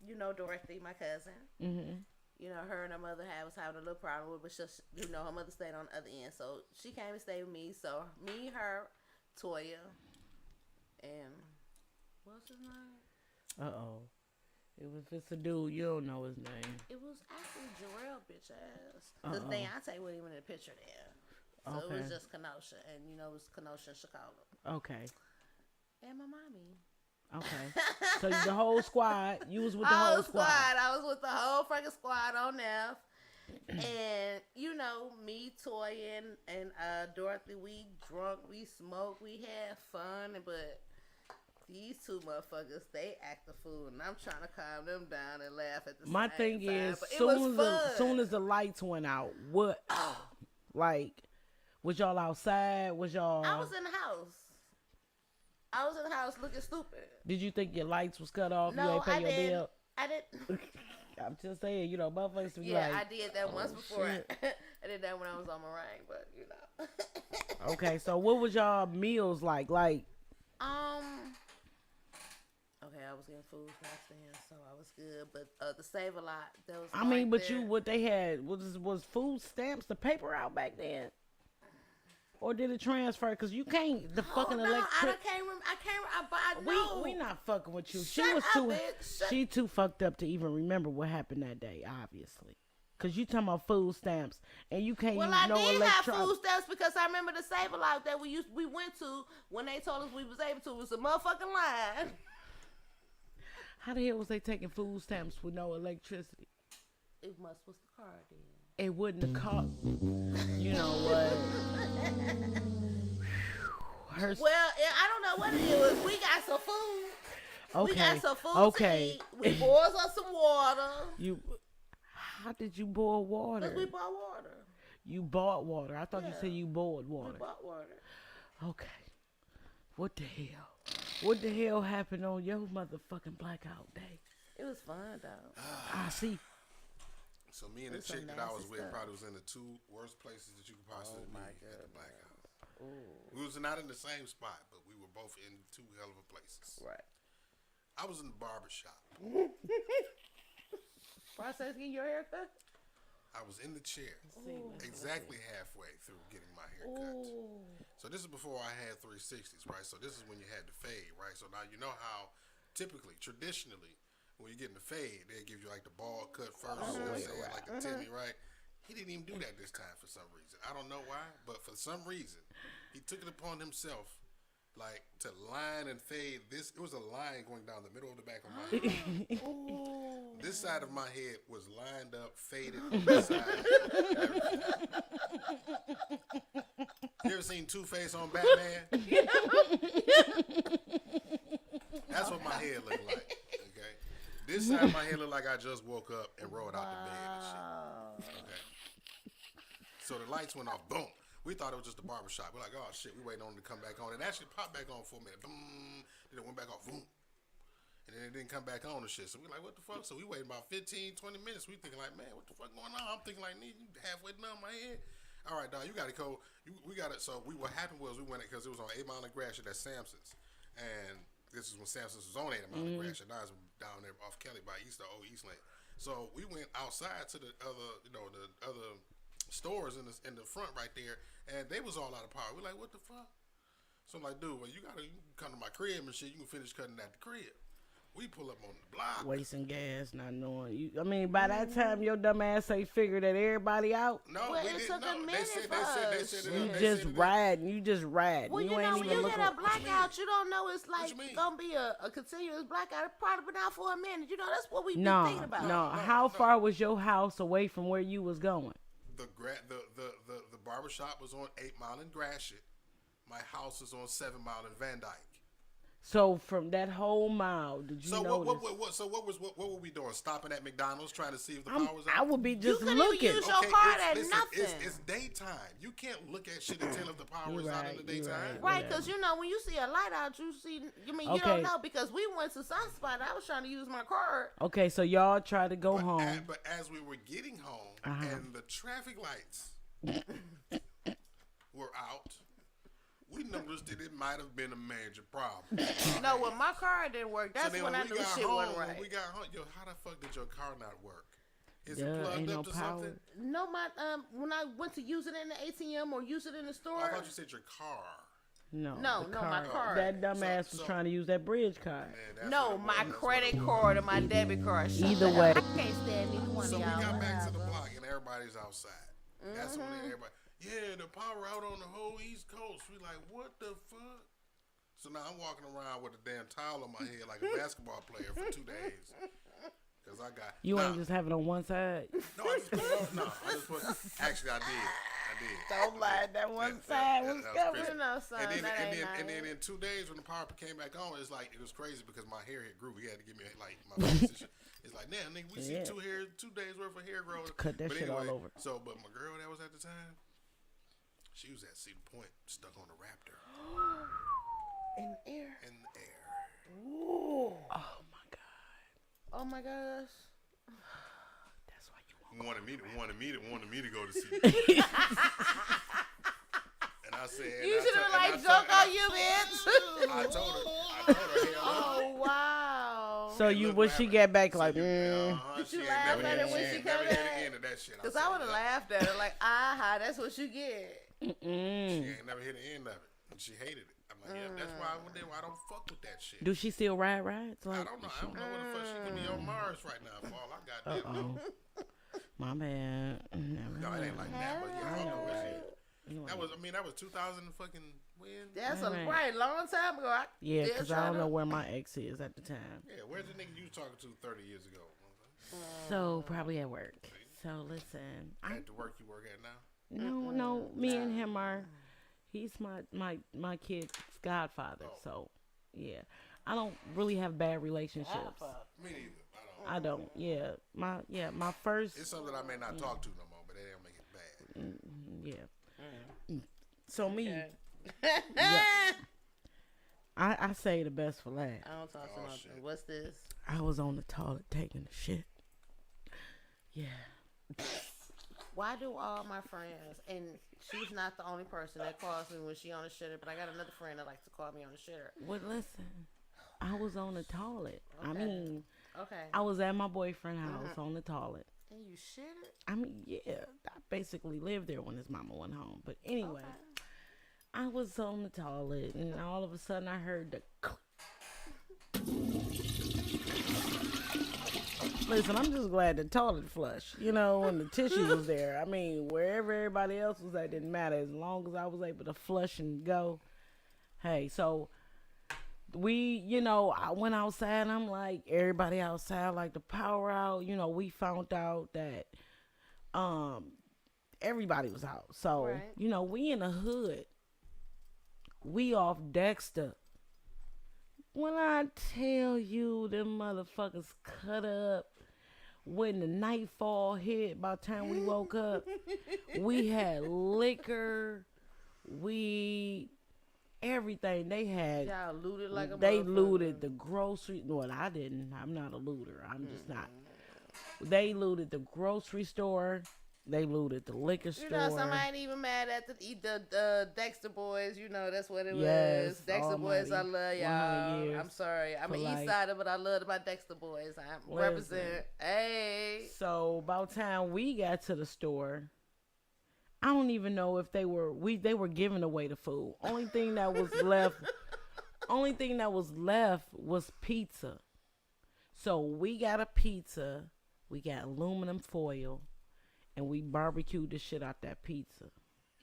[SPEAKER 4] you know Dorothy, my cousin.
[SPEAKER 3] Mm-hmm.
[SPEAKER 4] You know, her and her mother was having a little problem with, but you know, her mother stayed on the other end, so she came and stayed with me. So me, her, Toya, and what's his name?
[SPEAKER 3] Uh-oh. If it's a dude, you don't know his name.
[SPEAKER 4] It was actually Jarrell, bitch ass. Because Deontay wasn't even in the picture there. So it was just Kenosha, and you know it was Kenosha, Chicago.
[SPEAKER 3] Okay.
[SPEAKER 4] And my mommy.
[SPEAKER 3] Okay. So the whole squad, you was with the whole squad.
[SPEAKER 4] I was with the whole fucking squad on there. And, you know, me, Toy, and Dorothy, we drunk, we smoked, we had fun, but these two motherfuckers, they act the fool, and I'm trying to calm them down and laugh at the
[SPEAKER 3] My
[SPEAKER 4] same
[SPEAKER 3] thing
[SPEAKER 4] time.
[SPEAKER 3] is,
[SPEAKER 4] But it was fun.
[SPEAKER 3] soon as the lights went out, what, like, was y'all outside? Was y'all?
[SPEAKER 4] I was in the house. I was in the house looking stupid.
[SPEAKER 3] Did you think your lights was cut off? You
[SPEAKER 4] No,
[SPEAKER 3] ain't pay
[SPEAKER 4] I
[SPEAKER 3] your
[SPEAKER 4] didn't.
[SPEAKER 3] bill?
[SPEAKER 4] I didn't.
[SPEAKER 3] I'm just saying, you know, motherfuckers be
[SPEAKER 4] Yeah,
[SPEAKER 3] like,
[SPEAKER 4] I did that once before.
[SPEAKER 3] shit.
[SPEAKER 4] I did that when I was on meringue, but you know.
[SPEAKER 3] Okay, so what was y'all meals like? Like,
[SPEAKER 4] Okay, I was getting food stamps then, so I was good. But the Save a Lot, that was.
[SPEAKER 3] I mean, but
[SPEAKER 4] there.
[SPEAKER 3] what they had was food stamps, the paper out back then, or did it transfer? Cause you can't the fucking
[SPEAKER 4] no,
[SPEAKER 3] electric.
[SPEAKER 4] I can't remember. I can't. But I know.
[SPEAKER 3] We not fucking with you.
[SPEAKER 4] Shut
[SPEAKER 3] She was
[SPEAKER 4] up,
[SPEAKER 3] too.
[SPEAKER 4] bitch.
[SPEAKER 3] She too fucked up to even remember what happened that day. Obviously, cause you talking about food stamps and you can't
[SPEAKER 4] Well,
[SPEAKER 3] use
[SPEAKER 4] I
[SPEAKER 3] no
[SPEAKER 4] did
[SPEAKER 3] electronic.
[SPEAKER 4] have food stamps because I remember the Save a Lot that we went to when they told us we was able to. It was a motherfucking line.
[SPEAKER 3] How the hell was they taking food stamps with no electricity?
[SPEAKER 4] It was the car then.
[SPEAKER 3] It wouldn't have cost. You know what?
[SPEAKER 4] Well, I don't know what it was. We got some food.
[SPEAKER 3] Okay.
[SPEAKER 4] We got some food
[SPEAKER 3] Okay.
[SPEAKER 4] to eat. We boiled us some water.
[SPEAKER 3] How did you boil water?
[SPEAKER 4] Because we bought water.
[SPEAKER 3] You bought water. I thought you
[SPEAKER 4] Yeah.
[SPEAKER 3] said you boiled water.
[SPEAKER 4] We bought water.
[SPEAKER 3] Okay. What the hell? What the hell happened on your motherfucking blackout day?
[SPEAKER 4] It was fun, though.
[SPEAKER 3] I see.
[SPEAKER 5] So me and the
[SPEAKER 4] It was some
[SPEAKER 5] chick that I was
[SPEAKER 4] nasty
[SPEAKER 5] with
[SPEAKER 4] stuff.
[SPEAKER 5] probably was in the two worst places that you could possibly be at the blackout.
[SPEAKER 4] Ooh.
[SPEAKER 5] We was not in the same spot, but we were both in two hell of a places.
[SPEAKER 4] Right.
[SPEAKER 5] I was in the barber shop.
[SPEAKER 4] Process getting your hair cut?
[SPEAKER 5] I was in the chair,
[SPEAKER 3] Ooh.
[SPEAKER 5] exactly halfway through getting my hair cut.
[SPEAKER 4] Ooh.
[SPEAKER 5] So this is before I had 360s, right? So this is when you had the fade, right? So now you know how typically, traditionally, when you get in the fade, they give you like the ball cut first, you know what I'm saying? Like the Timmy, right? He didn't even do that this time for some reason. I don't know why, but for some reason, he took it upon himself, like, to line and fade this. It was a line going down the middle of the back of my head. This side of my head was lined up, faded on this side. You ever seen Two-Face on Batman? That's what my head looked like. Okay, this side of my head looked like I just woke up and rolled out the bed and shit. Okay. So the lights went off. Boom. We thought it was just a barbershop. We're like, oh shit, we waiting on it to come back on. It actually popped back on for a minute. Boom. Then it went back off. Boom. And then it didn't come back on and shit. So we're like, what the fuck? So we waited about 15, 20 minutes. We thinking like, man, what the fuck going on? I'm thinking like, you halfway done my head. All right, dog, you got to go. We got it. So what happened was we went because it was on 8 Mile and Gratiot at Samson's. And this is when Samson's was on 8 Mile and Gratiot. Now it's down there off Kelly by East Lane. So we went outside to the other, the other stores in the front right there, and they was all out of power. We're like, what the fuck? So I'm like, dude, well, you can come to my crib and shit. You can finish cutting at the crib. We pull up on the block.
[SPEAKER 3] Wasting gas, not knowing you. I mean, by that time, your dumb ass ain't figured that everybody out.
[SPEAKER 5] No,
[SPEAKER 4] Well,
[SPEAKER 5] we
[SPEAKER 4] it
[SPEAKER 5] didn't.
[SPEAKER 4] took a
[SPEAKER 5] No,
[SPEAKER 4] minute
[SPEAKER 5] they
[SPEAKER 4] for
[SPEAKER 5] said
[SPEAKER 4] us.
[SPEAKER 3] You
[SPEAKER 5] they
[SPEAKER 3] just
[SPEAKER 5] said
[SPEAKER 3] riding. You just riding.
[SPEAKER 4] Well,
[SPEAKER 3] you
[SPEAKER 4] you
[SPEAKER 3] ain't
[SPEAKER 4] know,
[SPEAKER 3] even
[SPEAKER 4] when you
[SPEAKER 3] looking.
[SPEAKER 4] get a blackout, you don't know it's like
[SPEAKER 5] you mean?
[SPEAKER 4] gonna be a continuous blackout. It's probably been out for a minute. You know, that's what we be
[SPEAKER 3] No,
[SPEAKER 4] thinking about.
[SPEAKER 3] no. How far was your house away from where you was going?
[SPEAKER 5] The barbershop was on 8 Mile and Gratiot. My house is on 7 Mile and Van Dyke.
[SPEAKER 3] So from that whole mile, did you
[SPEAKER 5] So
[SPEAKER 3] notice?
[SPEAKER 5] what were we doing? Stopping at McDonald's trying to see if the power was out?
[SPEAKER 3] I would be just
[SPEAKER 4] couldn't
[SPEAKER 3] looking.
[SPEAKER 4] even use your card at nothing.
[SPEAKER 5] It's daytime. You can't look at shit and tell if the power is out in the
[SPEAKER 3] You're
[SPEAKER 5] daytime.
[SPEAKER 3] right.
[SPEAKER 4] Right, because you know when you see a light out, you see. You mean you
[SPEAKER 3] Okay.
[SPEAKER 4] don't know because we went to some spot. I was trying to use my card.
[SPEAKER 3] Okay, so y'all tried to go home.
[SPEAKER 5] But as we were getting home and the traffic lights were out, we noticed that it might have been a major problem.
[SPEAKER 4] No, when my card didn't work, that's
[SPEAKER 5] then
[SPEAKER 4] when I knew
[SPEAKER 5] got
[SPEAKER 4] shit
[SPEAKER 5] home,
[SPEAKER 4] wasn't right.
[SPEAKER 5] When we got home, yo, how the fuck did your car not work? Is
[SPEAKER 3] Duh,
[SPEAKER 5] it plugged
[SPEAKER 3] ain't
[SPEAKER 5] up
[SPEAKER 3] no
[SPEAKER 5] to
[SPEAKER 3] power.
[SPEAKER 5] something?
[SPEAKER 4] No, my when I went to use it in the ATM or use it in the store.
[SPEAKER 5] I thought you said your car.
[SPEAKER 3] No,
[SPEAKER 4] No,
[SPEAKER 3] the
[SPEAKER 4] no, my card.
[SPEAKER 3] That dumbass was
[SPEAKER 5] So-
[SPEAKER 3] trying to use that bridge card.
[SPEAKER 5] Man, that's
[SPEAKER 4] No,
[SPEAKER 5] what it
[SPEAKER 4] my
[SPEAKER 5] was. That's
[SPEAKER 4] credit
[SPEAKER 5] what it
[SPEAKER 4] card or my debit card. Shut
[SPEAKER 3] Either
[SPEAKER 4] the
[SPEAKER 3] way.
[SPEAKER 4] hell- I can't stand either one
[SPEAKER 5] was. So
[SPEAKER 4] of
[SPEAKER 5] we
[SPEAKER 4] y'all.
[SPEAKER 5] got back to the
[SPEAKER 4] whatever.
[SPEAKER 5] block and everybody's outside. That's when everybody, yeah, the power out on the whole East Coast. We like, what the fuck? So now I'm walking around with a damn towel on my head like a basketball player for 2 days. Cause I got
[SPEAKER 3] You
[SPEAKER 5] nah,
[SPEAKER 3] ain't just have it on one side.
[SPEAKER 5] no, I just put it on. No, I just put. Actually, I did.
[SPEAKER 3] Don't lie, that one side was covered.
[SPEAKER 5] crazy.
[SPEAKER 4] No, son,
[SPEAKER 5] And then,
[SPEAKER 4] that ain't
[SPEAKER 5] and then
[SPEAKER 4] nice.
[SPEAKER 5] in 2 days when the power came back on, it's like it was crazy because my hair had grew. He had to give me like my face and shit. It's like, damn, nigga, we
[SPEAKER 3] Yeah.
[SPEAKER 5] see 2 days worth of hair growth.
[SPEAKER 3] Cut that
[SPEAKER 5] But
[SPEAKER 3] shit all over.
[SPEAKER 5] So, but my girl that was at the time, she was at Cedar Point, stuck on the Raptor
[SPEAKER 4] In the air.
[SPEAKER 5] in the air.
[SPEAKER 3] Oh my god,
[SPEAKER 4] Oh my gosh.
[SPEAKER 3] that's why you want.
[SPEAKER 5] Wanted me to go to see. And I said,
[SPEAKER 4] You should have
[SPEAKER 5] and I
[SPEAKER 4] like
[SPEAKER 5] told-
[SPEAKER 4] joke
[SPEAKER 5] and I-
[SPEAKER 4] on you, bitch.
[SPEAKER 5] I told her, hell no.
[SPEAKER 4] Oh wow.
[SPEAKER 3] So you when she get back like,
[SPEAKER 4] Did you laugh at her when she come
[SPEAKER 5] never hit the
[SPEAKER 4] back?
[SPEAKER 5] end of that shit.
[SPEAKER 4] Because I would have laughed at her like, aha, that's what you get.
[SPEAKER 5] She ain't never hit the end of it, and she hated it. I'm like, yeah, that's why I don't fuck with that shit.
[SPEAKER 3] Do she still ride rides? Like,
[SPEAKER 5] I don't know. I don't know where the fuck she could be on Mars right now. For all I got there.
[SPEAKER 3] My bad.
[SPEAKER 5] No, it ain't like that. But yeah, I don't know where she. That was 2000 fucking when?
[SPEAKER 4] That's a long time ago.
[SPEAKER 3] Yeah, because I don't know where my ex is at the time.
[SPEAKER 5] Yeah, where's the nigga you was talking to 30 years ago?
[SPEAKER 3] So probably at work. So listen,
[SPEAKER 5] At the work you work at now?
[SPEAKER 3] No, me and him are. He's my kid's godfather. So yeah, I don't really have bad relationships.
[SPEAKER 5] Me neither.
[SPEAKER 3] I don't. Yeah, my first.
[SPEAKER 5] It's something I may not talk to no more, but that don't make it bad.
[SPEAKER 3] Yeah. So me, yeah, I say the best for last.
[SPEAKER 4] I don't talk to nothing. What's this?
[SPEAKER 3] I was on the toilet taking the shit. Yeah.
[SPEAKER 4] Why do all my friends, and she's not the only person that calls me when she on the shitter, but I got another friend that likes to call me on the shitter.
[SPEAKER 3] Well, listen, I was on the toilet.
[SPEAKER 4] Okay.
[SPEAKER 3] I mean,
[SPEAKER 4] okay,
[SPEAKER 3] I was at my boyfriend's house on the toilet.
[SPEAKER 4] And you shitted?
[SPEAKER 3] I mean, yeah, I basically lived there when his mama went home. But anyway, I was on the toilet, and all of a sudden I heard the Listen, I'm just glad the toilet flushed, you know, and the tissue was there. I mean, wherever everybody else was at didn't matter. As long as I was able to flush and go. Hey, so we, you know, I went outside and I'm like, everybody outside, like the power out, you know, we found out that everybody was out. So, you know, we in the hood. We off Dexter. When I tell you them motherfuckers cut up when the nightfall hit, by the time we woke up, we had liquor, weed, everything. They had.
[SPEAKER 4] Y'all looted like a
[SPEAKER 3] They
[SPEAKER 4] motherfucker.
[SPEAKER 3] looted the grocery. Well, I didn't. I'm not a looter. I'm just not. They looted the grocery store. They looted the liquor store.
[SPEAKER 4] You know, somebody ain't even mad at the Dexter boys. You know, that's what it
[SPEAKER 3] Yes,
[SPEAKER 4] was. Dexter boys, I love
[SPEAKER 3] 100
[SPEAKER 4] y'all.
[SPEAKER 3] years
[SPEAKER 4] I'm sorry. I'm
[SPEAKER 3] for
[SPEAKER 4] an
[SPEAKER 3] life.
[SPEAKER 4] East Sider, but I love my Dexter boys. I
[SPEAKER 3] Listen.
[SPEAKER 4] represent. Hey.
[SPEAKER 3] So about time we got to the store, I don't even know if they were giving away the food. Only thing that was left was pizza. So we got a pizza, we got aluminum foil, and we barbecued the shit out that pizza,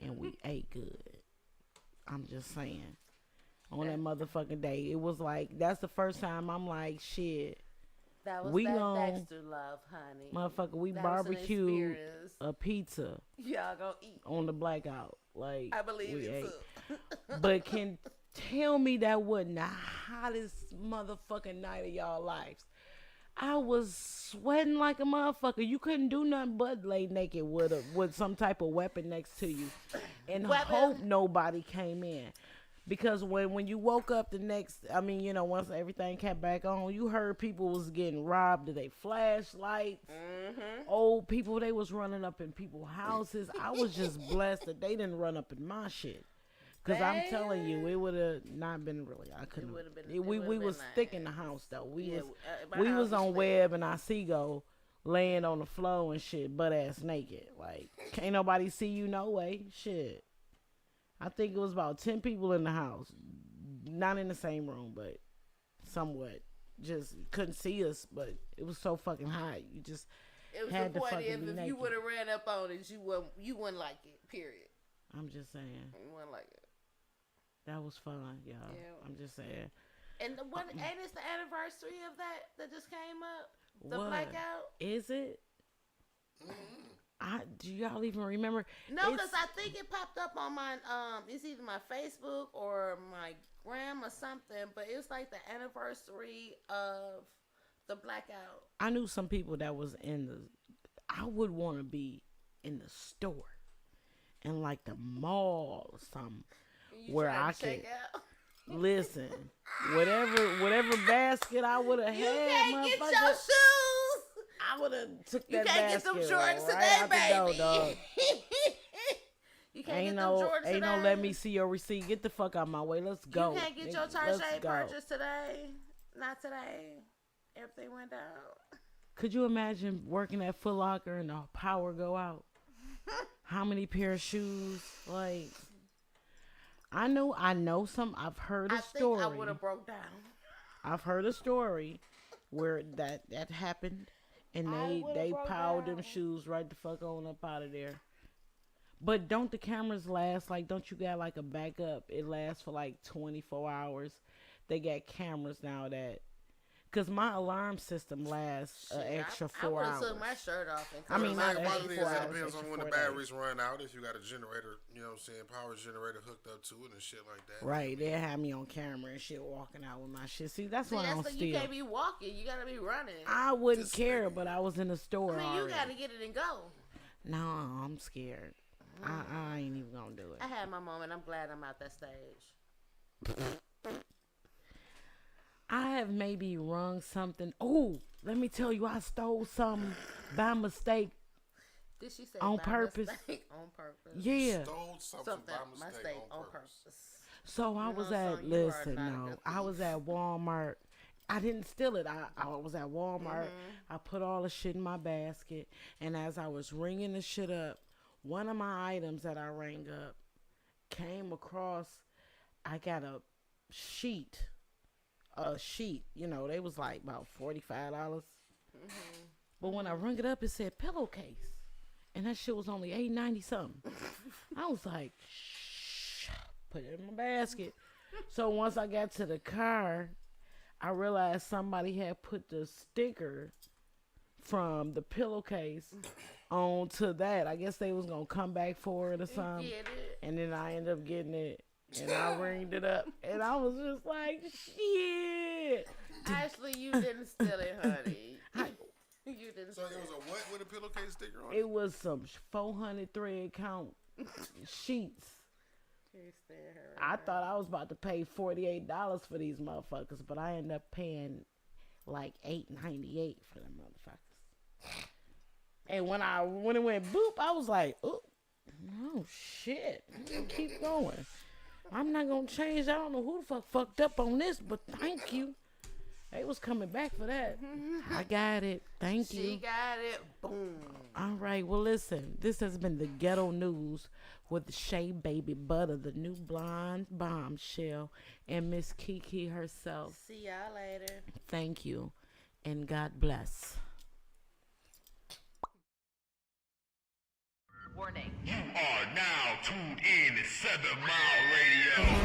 [SPEAKER 3] and we ate good. I'm just saying. On that motherfucking day, it was like, that's the first time I'm like, shit.
[SPEAKER 4] That was
[SPEAKER 3] We
[SPEAKER 4] that
[SPEAKER 3] gon-
[SPEAKER 4] Dexter love, honey.
[SPEAKER 3] Motherfucker, we
[SPEAKER 4] That was an
[SPEAKER 3] barbecued
[SPEAKER 4] experience.
[SPEAKER 3] a pizza
[SPEAKER 4] Y'all gonna eat.
[SPEAKER 3] on the blackout. Like,
[SPEAKER 4] I believe
[SPEAKER 3] we
[SPEAKER 4] it
[SPEAKER 3] ate.
[SPEAKER 4] too.
[SPEAKER 3] But can tell me that wasn't the hottest motherfucking night of y'all lives. I was sweating like a motherfucker. You couldn't do nothing but lay naked with some type of weapon next to you, and hope nobody came in. Because when you woke up the next, I mean, you know, once everything came back on, you heard people was getting robbed of their flashlights. Old people, they was running up in people's houses. I was just blessed that they didn't run up in my shit. Because I'm telling you, it would have not been really. I couldn't. We was thick in the house though. We was on Web and Osego laying on the floor and shit, butt ass naked. Like, can't nobody see you no way. Shit. I think it was about 10 people in the house. Not in the same room, but somewhat. Just couldn't see us, but it was so fucking hot. You just
[SPEAKER 4] It was
[SPEAKER 3] had
[SPEAKER 4] the
[SPEAKER 3] to
[SPEAKER 4] point
[SPEAKER 3] fucking
[SPEAKER 4] if
[SPEAKER 3] be
[SPEAKER 4] you
[SPEAKER 3] naked.
[SPEAKER 4] would have ran up on it, you wouldn't like it. Period.
[SPEAKER 3] I'm just saying.
[SPEAKER 4] You wouldn't like it.
[SPEAKER 3] That was fun, y'all.
[SPEAKER 4] Yeah.
[SPEAKER 3] I'm just saying.
[SPEAKER 4] And ain't it's the anniversary of that just came up? The
[SPEAKER 3] What?
[SPEAKER 4] blackout?
[SPEAKER 3] Is it? Do y'all even remember?
[SPEAKER 4] No,
[SPEAKER 3] It's-
[SPEAKER 4] because I think it popped up on my it's either my Facebook or my gram or something, but it was like the anniversary of the blackout.
[SPEAKER 3] I knew some people that was I would want to be in the store, in like the mall or something,
[SPEAKER 4] You
[SPEAKER 3] where
[SPEAKER 4] trying
[SPEAKER 3] I
[SPEAKER 4] to check
[SPEAKER 3] could
[SPEAKER 4] out?
[SPEAKER 3] listen. Whatever basket I would have
[SPEAKER 4] You
[SPEAKER 3] had,
[SPEAKER 4] can't get your
[SPEAKER 3] motherfucker,
[SPEAKER 4] shoes.
[SPEAKER 3] I would have took
[SPEAKER 4] You
[SPEAKER 3] that
[SPEAKER 4] can't get
[SPEAKER 3] basket
[SPEAKER 4] them Jordans
[SPEAKER 3] right
[SPEAKER 4] today,
[SPEAKER 3] out the door,
[SPEAKER 4] baby.
[SPEAKER 3] dog.
[SPEAKER 4] You can't
[SPEAKER 3] Ain't
[SPEAKER 4] get them
[SPEAKER 3] no,
[SPEAKER 4] Jordans
[SPEAKER 3] ain't
[SPEAKER 4] today.
[SPEAKER 3] no. Let me see your receipt. Get the fuck out my way. Let's go.
[SPEAKER 4] You can't get
[SPEAKER 3] nigga.
[SPEAKER 4] your
[SPEAKER 3] Let's
[SPEAKER 4] Tarjay
[SPEAKER 3] go.
[SPEAKER 4] purchase today. Not today. Everything went down.
[SPEAKER 3] Could you imagine working at Foot Locker and the power go out? How many pair of shoes? Like, I know some. I've heard a
[SPEAKER 4] I
[SPEAKER 3] story.
[SPEAKER 4] think I would have broke down.
[SPEAKER 3] I've heard a story where that happened, and they piled them shoes right the fuck on up out of there. But don't the cameras last? Like, don't you got like a backup? It lasts for like 24 hours. They got cameras now that. Because my alarm system lasts an extra 4
[SPEAKER 4] I would
[SPEAKER 3] hours.
[SPEAKER 4] have took my shirt off and
[SPEAKER 3] I mean,
[SPEAKER 4] my
[SPEAKER 3] not
[SPEAKER 5] One
[SPEAKER 3] extra
[SPEAKER 5] thing
[SPEAKER 3] 4
[SPEAKER 5] is it
[SPEAKER 3] hours.
[SPEAKER 5] depends on
[SPEAKER 3] Extra
[SPEAKER 5] when the
[SPEAKER 3] 4 days.
[SPEAKER 5] batteries run out. If you got a generator, you know what I'm saying, power generator hooked up to it and shit like that.
[SPEAKER 3] Right, they had me on camera and shit walking out with my shit. See, that's why I don't steal.
[SPEAKER 4] You can't be walking. You gotta be running.
[SPEAKER 3] I wouldn't care, but I was in the store.
[SPEAKER 4] I mean, you
[SPEAKER 3] already.
[SPEAKER 4] gotta get it and go.
[SPEAKER 3] No, I'm scared. I ain't even gonna do it.
[SPEAKER 4] I had my moment. I'm glad I'm out that stage.
[SPEAKER 3] I have maybe rung something. Oh, let me tell you, I stole something by mistake.
[SPEAKER 4] Did she say
[SPEAKER 3] On
[SPEAKER 4] by
[SPEAKER 3] purpose?
[SPEAKER 4] mistake? On purpose.
[SPEAKER 3] Yeah.
[SPEAKER 5] Stole something by mistake on purpose.
[SPEAKER 3] So I was at, listen, no, I was at Walmart. I didn't steal it. I was at Walmart. I put all the shit in my basket. And as I was ringing the shit up, one of my items that I rang up came across, I got a sheet. You know, they was like about $45. But when I rung it up, it said pillowcase. And that shit was only $8.90 something. I was like, shh, put it in my basket. So once I got to the car, I realized somebody had put the sticker from the pillowcase onto that. I guess they was gonna come back for it or something. And then I ended up getting it. And I ringed it up. And I was just like, shit.
[SPEAKER 4] Actually, you didn't steal it, honey. You didn't
[SPEAKER 5] So
[SPEAKER 4] steal
[SPEAKER 5] it was a what with a pillowcase sticker on it?
[SPEAKER 3] It was some 400 thread count sheets. I thought I was about to pay $48 for these motherfuckers, but I ended up paying like $8.98 for them motherfuckers. And when it went boop, I was like, oh shit. Keep going. I'm not gonna change. I don't know who the fuck fucked up on this, but thank you. They was coming back for that. I got it. Thank you.
[SPEAKER 4] She got it. Boom.
[SPEAKER 3] All right. Well, listen. This has been the Ghetto News with Shay Baby Butter, the new blonde bombshell, and Miss Kiki herself.
[SPEAKER 4] See y'all later.
[SPEAKER 3] Thank you, and God bless.
[SPEAKER 2] Warning. You are now tuned in to 7 Mile Radio.